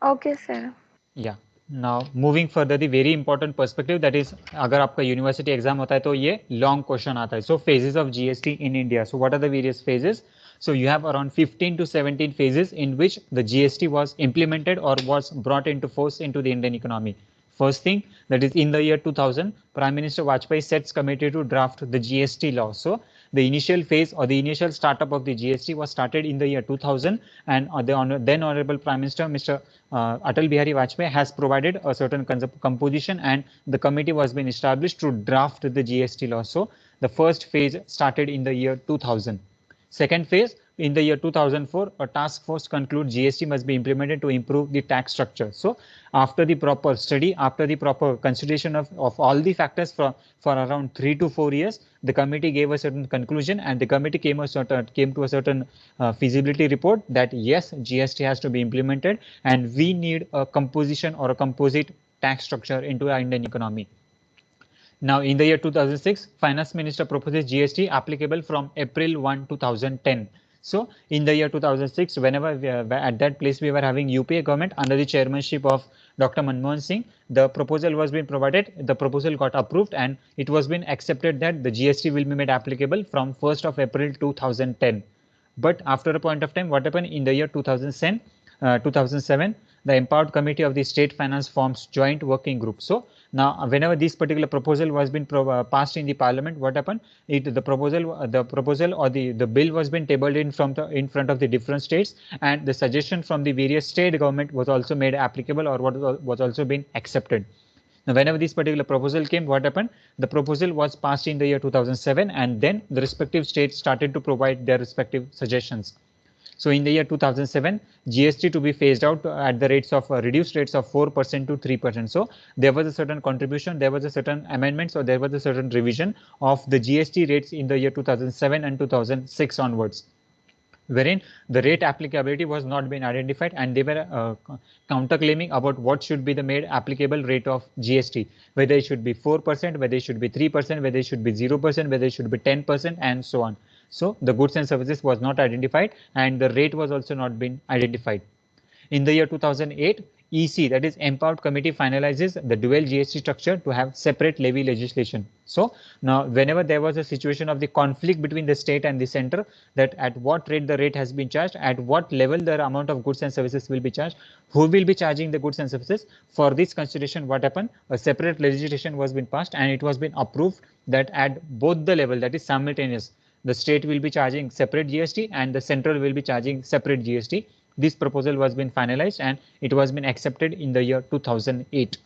Speaker 3: Okay sir.
Speaker 1: Yeah now moving further, the very important perspective, that is अगर आपका यूनिवर्सिटी एग्जाम होता है तो ये लॉन्ग क्वेश्चन आता है। So phases of GST in India, so what are the various phases? So you have around 15 to 17 phases in which the GST was implemented or was brought into force into the Indian economy. First thing, that is in the year 2000, Prime Minister Vajpayee sets committee to draft the GST law. So the initial phase or the initial startup of the GST was started in the year 2000, and then Honorable Prime Minister Mr. Atal Bihari Vajpayee has provided a certain composition, and the committee was been established to draft the GST law. So the first phase started in the year 2000. Second phase, in the year 2004, a task force concludes GST must be implemented to improve the tax structure. So after the proper study, after the proper consideration of all the factors for around 3 to 4 years, the committee gave a certain conclusion, and the committee came to a certain feasibility report that yes, GST has to be implemented, and we need a composition or a composite tax structure into our Indian economy. Now, in the year 2006, Finance Minister proposes GST applicable from April 1, 2010. So, in the year 2006, whenever at that place we were having UPA government under the chairmanship of Dr. Manmohan Singh, the proposal was being provided, the proposal got approved, and it was being accepted that the GST will be made applicable from 1st of April 2010. But after a point of time, what happened in the year 2007, the empowered committee of the state finance forms joint working group. So now, whenever this particular proposal was been passed in the parliament, what happened? The proposal or the bill was been tabled in front of the different states, and the suggestion from the various state government was also made applicable, or what was also been accepted. Now, whenever this particular proposal came, what happened? The proposal was passed in the year 2007, and then the respective states started to provide their respective suggestions. So in the year 2007, GST to be phased out at the rates of reduced rates of 4% to 3%. So there was a certain contribution, there was a certain amendment, so there was a certain revision of the GST rates in the year 2007 and 2006 onwards, wherein the rate applicability was not being identified, and they were counterclaiming about what should be the made applicable rate of GST, whether it should be 4%, whether it should be 3%, whether it should be 0%, whether it should be 10%, and so on. So the goods and services was not identified, and the rate was also not been identified. In the year 2008, EC, that is Empowered Committee, finalizes the dual GST structure to have separate levy legislation. So now whenever there was a situation of the conflict between the state and the center, that at what rate the rate has been charged, at what level the amount of goods and services will be charged, who will be charging the goods and services, for this consideration what happened, a separate legislation was been passed and it was been approved that at both the level, that is simultaneous, the state will be charging separate GST and the central will be charging separate GST. This proposal was been finalized and it was been accepted in the year 2008.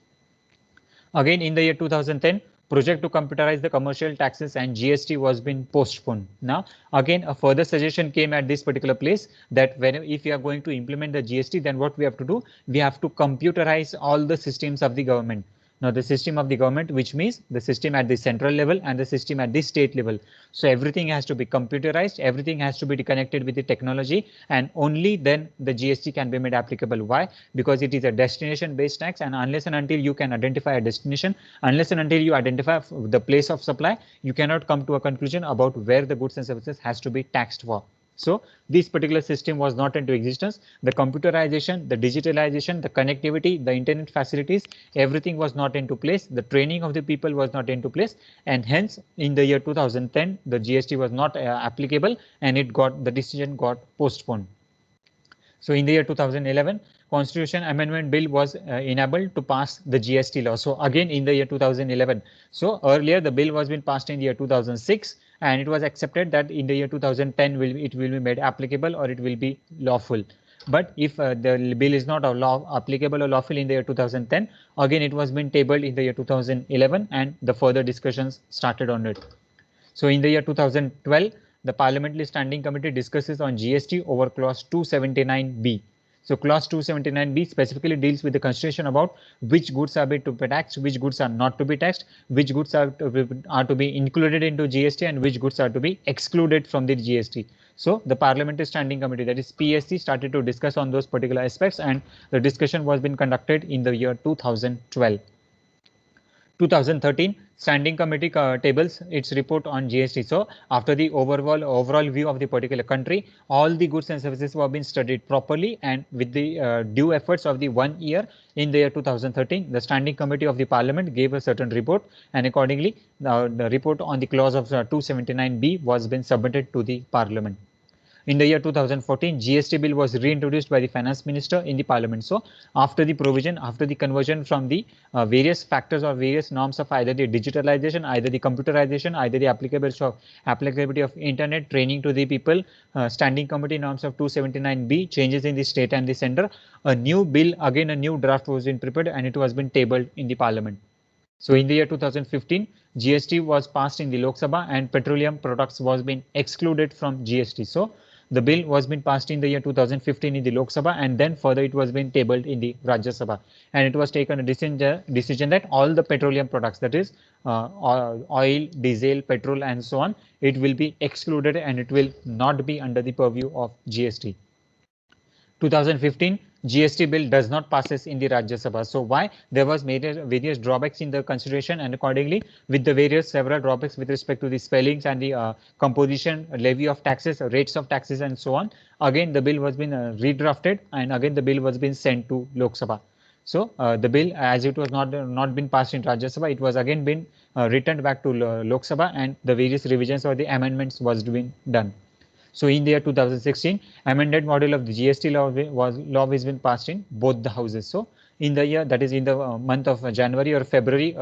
Speaker 1: Again, in the year 2010, project to computerize the commercial taxes and GST was been postponed. Now, again, a further suggestion came at this particular place that if you are going to implement the GST, then what we have to do, we have to computerize all the systems of the government. Now, the system of the government, which means the system at the central level and the system at the state level. So everything has to be computerized, everything has to be connected with the technology, and only then the GST can be made applicable. Why? Because it is a destination based tax, and unless and until you can identify a destination, unless and until you identify the place of supply, you cannot come to a conclusion about where the goods and services has to be taxed for. So this particular system was not into existence. The computerization, the digitalization, the connectivity, the internet facilities, everything was not into place. The training of the people was not into place, and hence in the year 2010, the GST was not applicable, and the decision got postponed. So in the year 2011, Constitution Amendment Bill was enabled to pass the GST law. So again in the year 2011. So earlier the bill was been passed in the year 2006, and it was accepted that in the year 2010 it will be made applicable or it will be lawful. But if the bill is not applicable or lawful in the year 2010, again it was been tabled in the year 2011, and the further discussions started on it. So in the year 2012, the Parliamentary Standing Committee discusses on GST over clause 279B. So clause 279B specifically deals with the consideration about which goods are to be taxed, which goods are not to be taxed, which goods are to be included into GST, and which goods are to be excluded from the GST. So the Parliamentary Standing Committee, that is PSC, started to discuss on those particular aspects, and the discussion was been conducted in the year 2012. 2013, Standing Committee tables its report on GST. So after the overall view of the particular country, all the goods and services were being studied properly, and with the due efforts of the 1 year in the year 2013, the Standing Committee of the Parliament gave a certain report, and accordingly the report on the clause of 279B was been submitted to the Parliament. In the year 2014, GST bill was reintroduced by the finance minister in the parliament. So after the provision, after the conversion from the various factors or various norms of either the digitalization, either the computerization, either the applicability of internet, training to the people, standing committee norms of 279B, changes in the state and the center, a new bill, again a new draft was been prepared, and it was been tabled in the parliament. So in the year 2015, GST was passed in the Lok Sabha, and petroleum products was been excluded from GST. So the bill was been passed in the year 2015 in the Lok Sabha, and then further it was been tabled in the Rajya Sabha, and it was taken a decision that all the petroleum products, that is oil, diesel, petrol and so on, it will be excluded and it will not be under the purview of GST. 2015 GST bill does not passes in the Rajya Sabha. So why? There was various drawbacks in the consideration, and accordingly with the several drawbacks with respect to the spellings and the composition, levy of taxes, rates of taxes and so on, again the bill was been redrafted, and again the bill was been sent to Lok Sabha. So the bill, as it was not been passed in Rajya Sabha, it was again been returned back to Lok Sabha, and the various revisions or the amendments was being done. So in the year 2016, amended model of the GST law has been passed in both the houses. So in the year, that is in the month of January or February,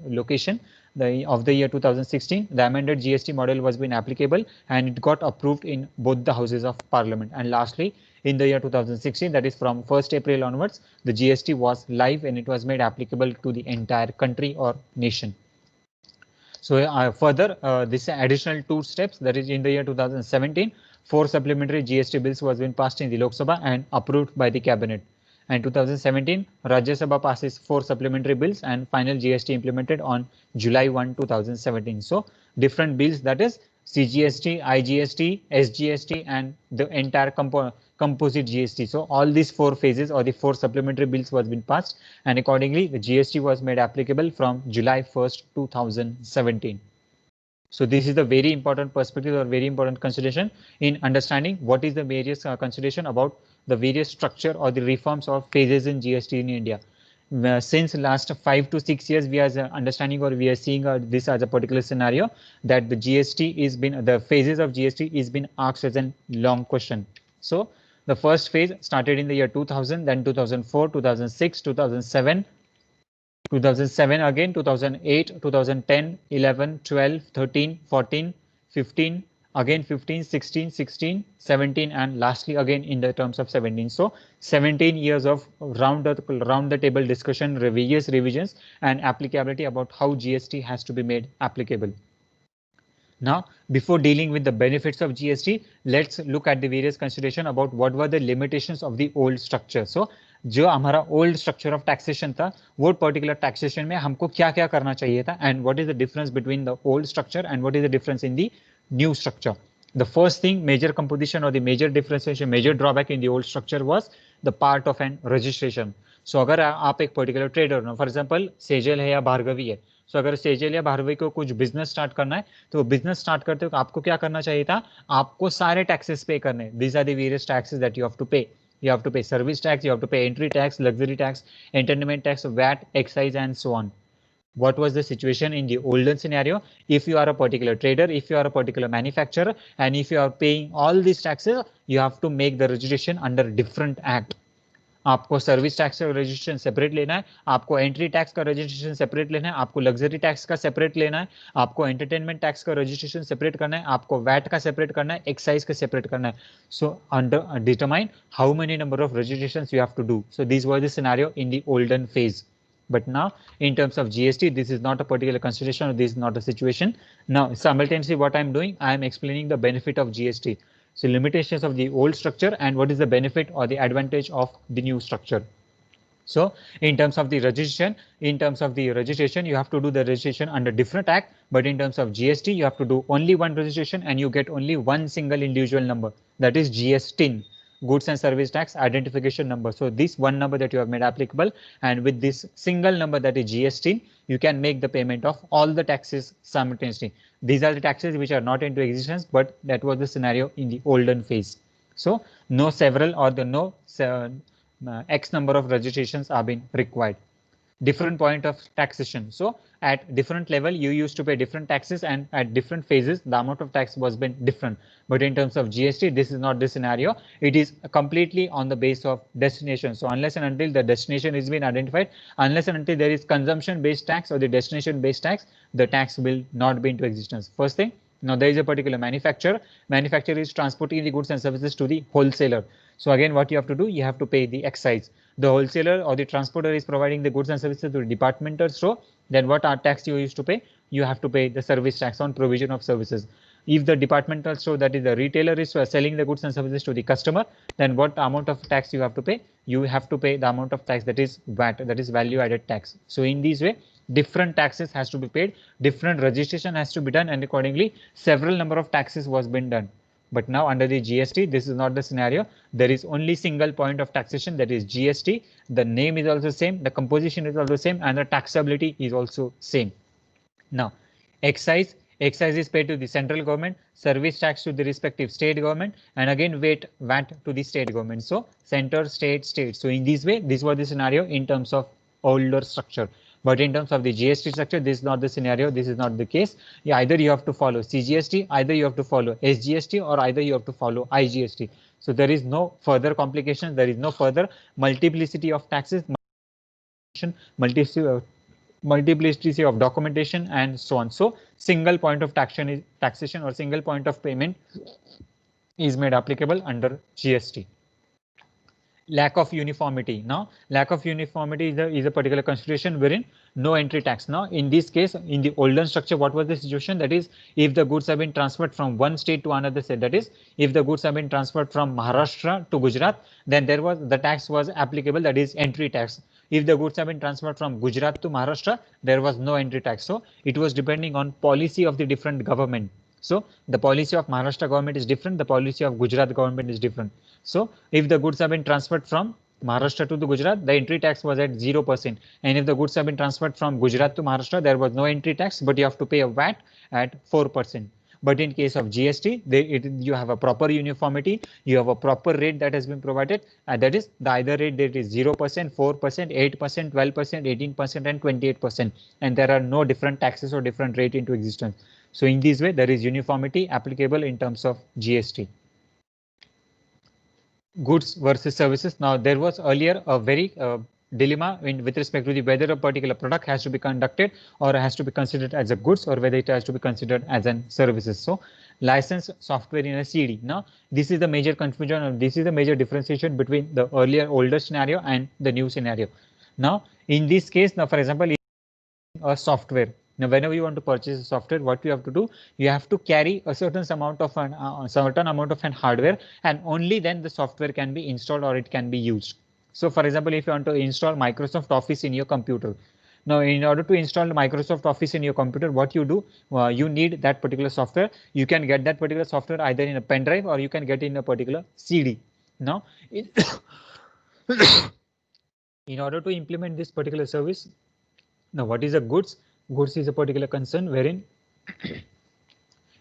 Speaker 1: location of the year 2016, the amended GST model was been applicable, and it got approved in both the houses of Parliament. And lastly, in the year 2016, that is from 1st April onwards, the GST was live and it was made applicable to the entire country or nation. So further, this additional 2 steps, that is in the year 2017, 4 supplementary GST bills was been passed in the Lok Sabha and approved by the cabinet. And 2017, Rajya Sabha passes 4 supplementary bills, and final GST implemented on July 1, 2017. So different bills, that is CGST, IGST, SGST, and the entire composite GST. So all these 4 phases or the 4 supplementary bills was been passed, and accordingly the GST was made applicable from July 1st, 2017. So this is the very important perspective or very important consideration in understanding what is the various consideration about the various structure or the reforms or phases in GST in India. Since last 5 to 6 years, we are understanding or we are seeing this as a particular scenario that the GST is been the phases of GST is been asked as a long question. So the first phase started in the year 2000, then 2004, 2006, 2007, 2007 again, 2008, 2010, 11, 12, 13, 14, 15, again 15, 16, 16, 17, and lastly again in the terms of 17. So 17 years of round the table discussion, various revisions and applicability about how GST has to be made applicable. Now, before dealing with the benefits of GST, let's look at the various consideration about what were the limitations of the old structure. So, जो हमारा old structure of taxation था वो particular taxation में हमको क्या क्या करना चाहिए था and what is the difference between the old structure and what is the difference in the new structure. The first thing, major composition or the major differentiation, major drawback in the old structure was the part of an registration. So अगर आप एक particular trader हो, for example Sejal है या भार्गवी है, सो अगर सेजल या भार्गवी को कुछ बिजनेस स्टार्ट करना है तो बिजनेस स्टार्ट करते हो आपको क्या करना चाहिए था, आपको सारे टैक्सेस पे करने. These are the various taxes that you have to pay. You have to pay service tax, you have to pay entry tax, luxury tax, entertainment tax, VAT, excise, and so on. What was the situation in the olden scenario? If you are a particular trader, if you are a particular manufacturer, and if you are paying all these taxes, you have to make the registration under different act. आपको service tax का registration separate लेना है, आपको entry tax का registration separate लेना है, आपको luxury tax का सेपरेट लेना है, आपको एंटरटेनमेंट टैक्स का रजिस्ट्रेशन सेपरेट करना है, आपको वैट का सेपरेट करना है, एक्साइज का सेपरेट करना है. So under determine how many number of registrations you have to do. So this was the scenario in the olden phase. But now in terms of GST, this is not a particular consideration, or this is not a situation. Now simultaneously what I'm doing, I am explaining the benefit of GST. So limitations of the old structure and what is the benefit or the advantage of the new structure. So in terms of the registration, you have to do the registration under different act, but in terms of GST, you have to do only one registration and you get only one single individual number, that is GSTIN, goods and service tax identification number. So this one number that you have made applicable, and with this single number, that is GST, you can make the payment of all the taxes simultaneously. These are the taxes which are not into existence, but that was the scenario in the olden phase. So no several or the no X number of registrations are being required. Different point of taxation. So at different level, you used to pay different taxes, and at different phases, the amount of tax was been different. But in terms of GST, this is not the scenario. It is completely on the base of destination. So unless and until the destination is been identified, unless and until there is consumption based tax or the destination based tax, the tax will not be into existence. First thing, now there is a particular manufacturer. Manufacturer is transporting the goods and services to the wholesaler. So again, what you have to do, you have to pay the excise. The wholesaler or the transporter is providing the goods and services to the departmental store. Then what are tax you used to pay? You have to pay the service tax on provision of services. If the departmental store, that is the retailer, is selling the goods and services to the customer, then what amount of tax you have to pay? You have to pay the amount of tax, that is VAT, that is value added tax. So in this way, different taxes has to be paid, different registration has to be done, and accordingly several number of taxes was been done. But now under the GST, this is not the scenario. There is only single point of taxation, that is GST. The name is also same, the composition is also same, and the taxability is also same. Now excise is paid to the central government, service tax to the respective state government, and again VAT to the state government. So center, state. So in this way, this was the scenario in terms of older structure. But in terms of the GST structure, this is not the scenario. This is not the case. Yeah, either you have to follow CGST, either you have to follow SGST, or either you have to follow IGST. So there is no further complications. There is no further multiplicity of taxes, multiplicity of documentation, and so on. So single point of taxation or single point of payment is made applicable under GST. Lack of uniformity. Now lack of uniformity is a particular consideration wherein no entry tax. Now in this case, in the olden structure, what was the situation? That is, if the goods have been transferred from one state to another state, that is, if the goods have been transferred from Maharashtra to Gujarat, then there was the tax was applicable, that is entry tax. If the goods have been transferred from Gujarat to Maharashtra, there was no entry tax. So it was depending on policy of the different government. So the policy of Maharashtra government is different, the policy of Gujarat government is different. So if the goods have been transferred from Maharashtra to the Gujarat, the entry tax was at 0%. And if the goods have been transferred from Gujarat to Maharashtra, there was no entry tax, but you have to pay a VAT at 4%. But in case of GST, you have a proper uniformity, you have a proper rate that has been provided, and that is the either rate that is 0%, 4%, 8%, 12%, 18%, and 28%, and there are no different taxes or different rate into existence. So in this way, there is uniformity applicable in terms of GST. Goods versus services. Now there was earlier a very dilemma with respect to the whether a particular product has to be conducted or has to be considered as a goods or whether it has to be considered as an services. So license software in a CD. Now this is the major confusion, or this is the major differentiation between the earlier older scenario and the new scenario. Now in this case, now for example, a software. Now, whenever you want to purchase a software, what you have to do, you have to carry a certain amount of an hardware, and only then the software can be installed or it can be used. So, for example, if you want to install Microsoft Office in your computer, now in order to install Microsoft Office in your computer, what you do, you need that particular software. You can get that particular software either in a pen drive or you can get in a particular CD. Now, in order to implement this particular service, now, what is a goods? Goods is a particular concern wherein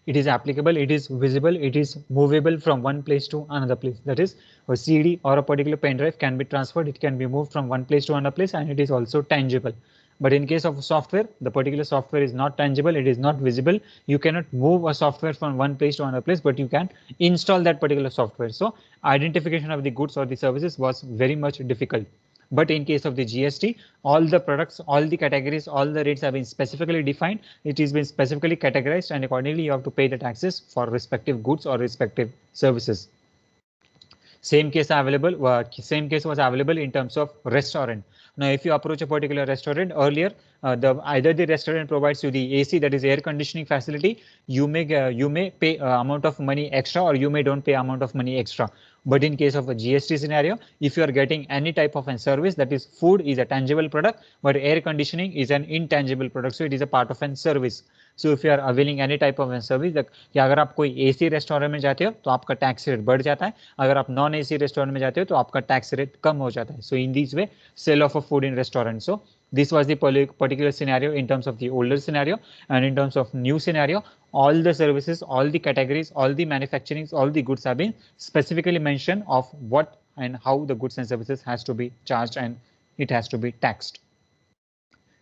Speaker 1: it is applicable, it is visible, it is movable from one place to another place. That is, a CD or a particular pen drive can be transferred, it can be moved from one place to another place, and it is also tangible. But in case of software, the particular software is not tangible, it is not visible. You cannot move a software from one place to another place, but you can install that particular software. So identification of the goods or the services was very much difficult. But in case of the GST, all the products, all the categories, all the rates have been specifically defined. It has been specifically categorized, and accordingly you have to pay the taxes for respective goods or respective services. Same case was available in terms of restaurant. Now, if you approach a particular restaurant earlier, either the restaurant provides you the AC, that is air conditioning facility. You may pay amount of money extra, or you may don't pay amount of money extra. But in case of a GST scenario, if you are getting any type of a service, that is food is a tangible product, but air conditioning is an intangible product. So it is a part of a service. So if you are availing any type of service, कि अगर आप कोई AC restaurant में जाते हो तो आपका tax rate बढ़ जाता है, अगर आप नॉन AC रेस्टोरेंट में जाते हो तो आपका टैक्स रेट कम हो जाता है. So in this way, sale of a food in restaurant. So this was the particular scenario in terms of the older scenario, and in terms of new scenario, all the services, all the categories, all the manufacturing, all the goods have been specifically mentioned of what and how the goods and services has to be charged and it has to be taxed.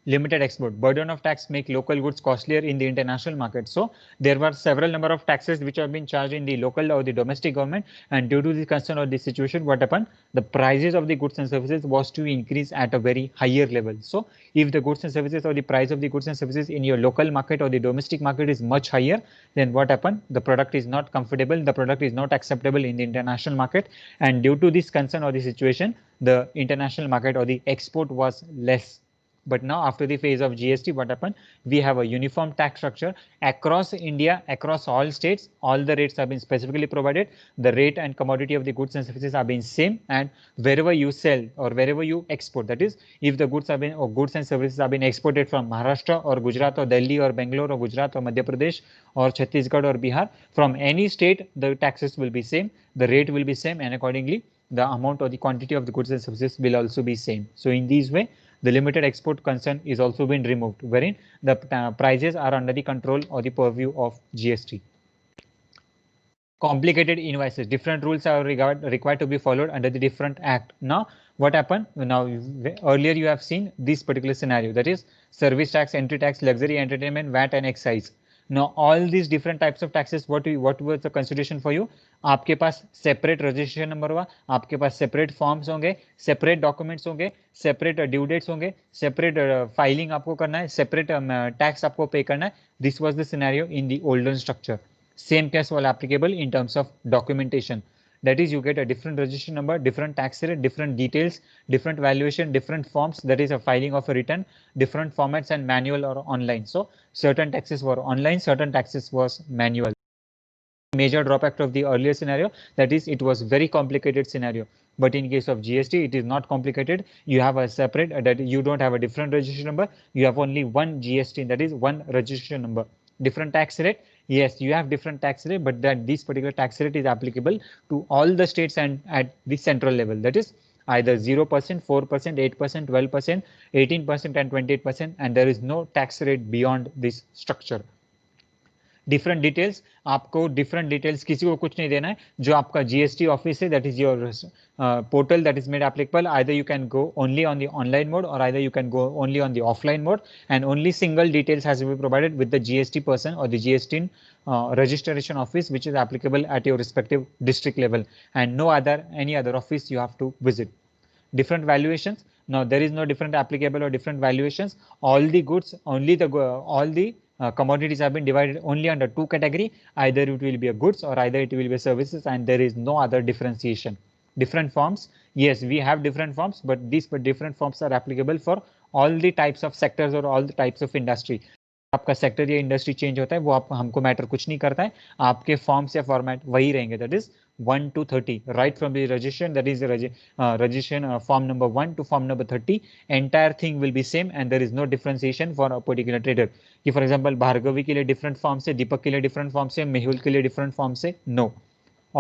Speaker 1: Limited export. Burden of tax make local goods costlier in the international market. So there were several number of taxes which have been charged in the local or the domestic government, and due to the concern or the situation, what happened? The prices of the goods and services was to increase at a very higher level. So if the goods and services or the price of the goods and services in your local market or the domestic market is much higher, then what happened? The product is not comfortable, the product is not acceptable in the international market, and due to this concern or the situation, the international market or the export was less. But now after the phase of GST, what happened? We have a uniform tax structure across India, across all states. All the rates have been specifically provided. The rate and commodity of the goods and services are being same, and wherever you sell or wherever you export, that is, if the goods and services have been exported from Maharashtra or Gujarat or Delhi or Bangalore or Gujarat or Madhya Pradesh or Chhattisgarh or Bihar, from any state, the taxes will be same, the rate will be same, and accordingly, the amount or the quantity of the goods and services will also be same. So in this way, the limited export concern is also been removed, wherein the prices are under the control or the purview of GST. Complicated invoices. Different rules are required to be followed under the different act. Now, what happened? Now, earlier you have seen this particular scenario, that is service tax, entry tax, luxury entertainment, VAT, and excise. Now, all these different types of taxes, what was the consideration for you? आपके पास separate registration number होगा, आपके पास separate forms होंगे, separate documents होंगे, separate due dates होंगे, separate filing आपको करना है, separate tax आपको पे करना है. This was the scenario in the olden structure. Same case was applicable in terms of documentation. That is, you get a different registration number, different tax rate, different details, different valuation, different forms. That is a filing of a return, different formats and manual or online. So certain taxes were online, certain taxes was manual. Major drawback of the earlier scenario, that is, it was very complicated scenario. But in case of GST, it is not complicated. You have a separate that you don't have a different registration number. You have only one GST, that is one registration number. Different tax rate. Yes, you have different tax rate, but that this particular tax rate is applicable to all the states and at the central level. That is either 0%, 4%, 8%, 12%, 18%, and 28%, and there is no tax rate beyond this structure. Different details, आपको different details किसी को कुछ नहीं देना है. जो आपका GST office है, that is your portal that is made applicable. Either you can go only on the online mode or either you can go only on the offline mode, and only single details has to be provided with the GST person or the GST registration office which is applicable at your respective district level, and no other any other office you have to visit. Different valuations. Now there is no different applicable or different valuations. All the goods, only the all the commodities have been divided only under two category. Either it will be a goods or either it will be services, and there is no other differentiation. Different forms, yes, we have different forms, but these different forms are applicable for all the types of sectors or all the types of industry. आपका sector या industry change होता है वो आप हमको matter कुछ नहीं करता है, आपके फॉर्म्स या फॉर्मेट वही रहेंगे. That is 1 to 30 right from the registration, that is registration form number 1 to form number 30. Entire thing will be same and there is no differentiation for a particular trader. कि for example Bhargavi के लिए different form से, दीपक के लिए different form से, मेहुल के लिए different form से, no,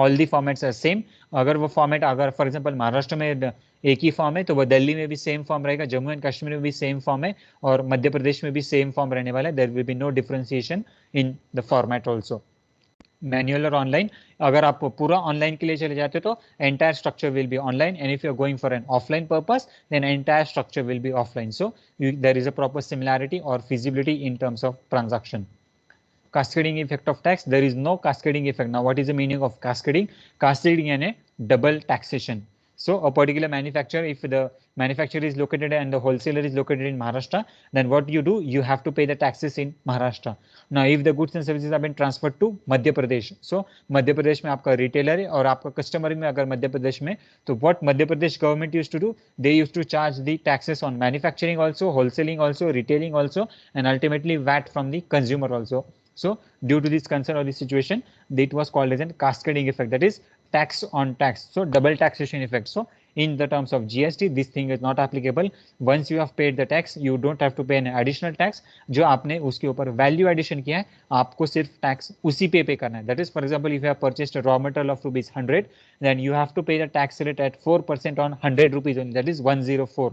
Speaker 1: all the formats are same. अगर वो फॉर्मेट अगर फॉर एग्जांपल महाराष्ट्र में एक ही फॉर्म है तो वो दिल्ली में भी सेम फॉर्म रहेगा, जम्मू एंड कश्मीर में भी सेम फॉर्म है और मध्य प्रदेश में भी सेम फॉर्म रहने वाला है. There will be no differentiation in the format also, manual और ऑनलाइन. अगर आप पूरा ऑनलाइन के लिए चले जाते हो तो entire structure will be online, and if you are going for an offline purpose then entire structure will be offline. So there is a proper similarity और feasibility in terms of transaction. Cascading effect of tax, there is no cascading effect. Now what is the meaning of cascading? Cascading यानी double taxation. So a particular manufacturer, if the manufacturer is located and the wholesaler is located in Maharashtra, then what you do, you have to pay the taxes in Maharashtra. Now if the goods and services have been transferred to Madhya Pradesh, so Madhya Pradesh में आपका retailer है और आपका customer में अगर मध्य प्रदेश में, तो what Madhya Pradesh government used to do, they used to charge the taxes on manufacturing also, wholesaling also, retailing also, and ultimately VAT from the consumer also. So due to this concern or this situation, it was called as a cascading effect, that is tax on tax. So double taxation effect. So in the terms of GST, this thing is not applicable. Once you have paid the tax, you don't have to pay an additional tax. जो आपने उसके ऊपर value addition किया है, आपको सिर्फ tax उसी पे करना है. That is, for example, if you have purchased a raw material of rupees 100, then you have to pay the tax rate at 4% on 100 rupees only. That is 104.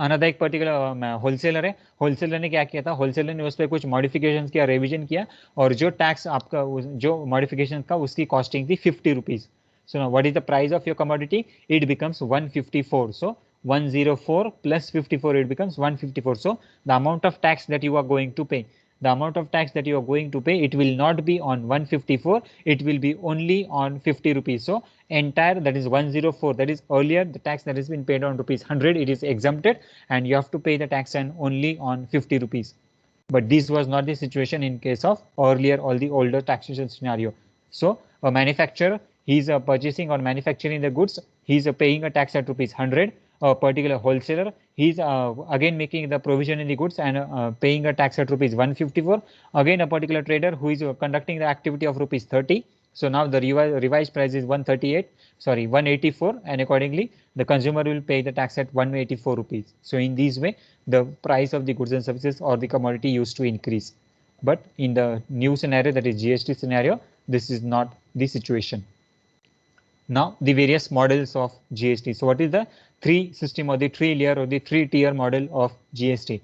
Speaker 1: Another एक particular wholesaler है, wholesaler ने क्या किया था, wholesaler ने उस पर कुछ मॉडिफिकेशन किया, रिविजन किया, और जो टैक्स आपका जो मॉडिफिकेशन का उसकी कॉस्टिंग थी 50 rupees. So what is the price of your commodity, it becomes 154. So 104 plus 54, it becomes 154. So the amount of tax that you are going to pay, the amount of tax that you are going to pay, it will not be on 154, it will be only on 50 rupees. So entire, that is 104, that is earlier the tax that has been paid on rupees 100, it is exempted and you have to pay the tax and only on 50 rupees. But this was not the situation in case of earlier all the older taxation scenario. So a manufacturer, he is purchasing or manufacturing the goods, he is paying a tax at rupees 100. A particular wholesaler, he is again making the provision in the goods and paying a tax at rupees 154. Again a particular trader who is conducting the activity of rupees 30. So now the revised price is 184, and accordingly the consumer will pay the tax at 184 rupees. So in this way the price of the goods and services or the commodity used to increase. But in the new scenario, that is GST scenario, this is not the situation. Now the various models of GST. So what is the three system or the three layer or the three tier model of GST?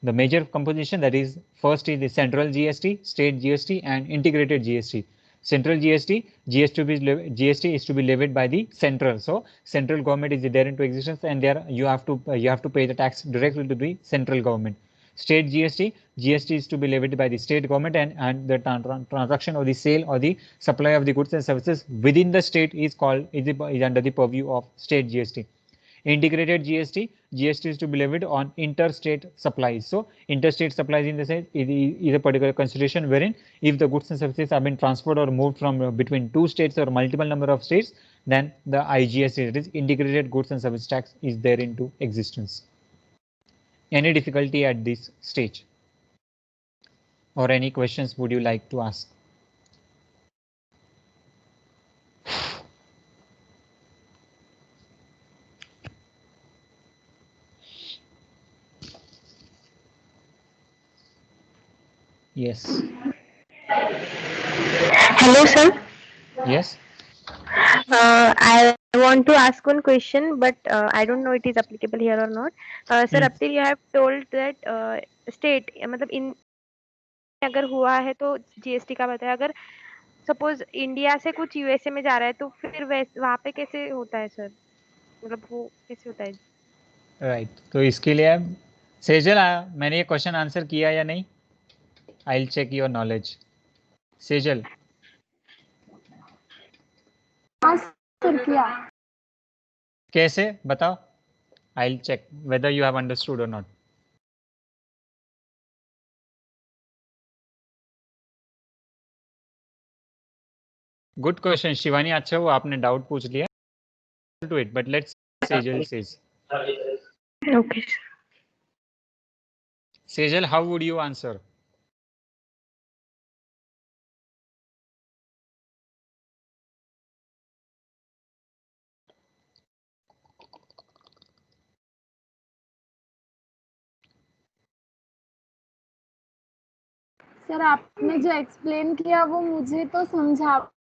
Speaker 1: The major composition, that is, first is the central GST, state GST and integrated GST. Central GST is to be levied by the central. So central government is there into existence, and there you have to pay the tax directly to the central government. State GST is to be levied by the state government, and the transaction or the sale or the supply of the goods and services within the state is under the purview of state GST. Integrated GST is to be levied on interstate supplies. So interstate supplies in the sense is a particular consideration wherein if the goods and services have been transferred or moved from between two states or multiple number of states, then the IGST, that is integrated goods and service tax, is there into existence. Any difficulty at this stage? Or any questions would you like to ask? Yes.
Speaker 4: Hello, sir.
Speaker 1: Yes.
Speaker 4: I want to ask one question, but I don't know it is applicable here or not. Sir, up till you have told that state, in अगर हुआ है तो GST का बताया। अगर suppose India से कुछ USA में जा रहा है तो फिर वहाँ पे कैसे होता है सर, मतलब वो कैसे होता है?
Speaker 1: राइट, तो इसके लिए सेजल मैंने ये क्वेश्चन आंसर किया या नहीं? I will check your knowledge. Sejal,
Speaker 3: हाँ सर किया।
Speaker 1: कैसे बताओ? I will check whether you have understood और नॉट। गुड क्वेश्चन शिवानी, अच्छा वो आपने डाउट पूछ लिया to it, but let's Sejal says.
Speaker 4: Okay.
Speaker 1: Sejal, how would you answer?
Speaker 3: Sir आपने जो एक्सप्लेन किया वो मुझे तो समझा,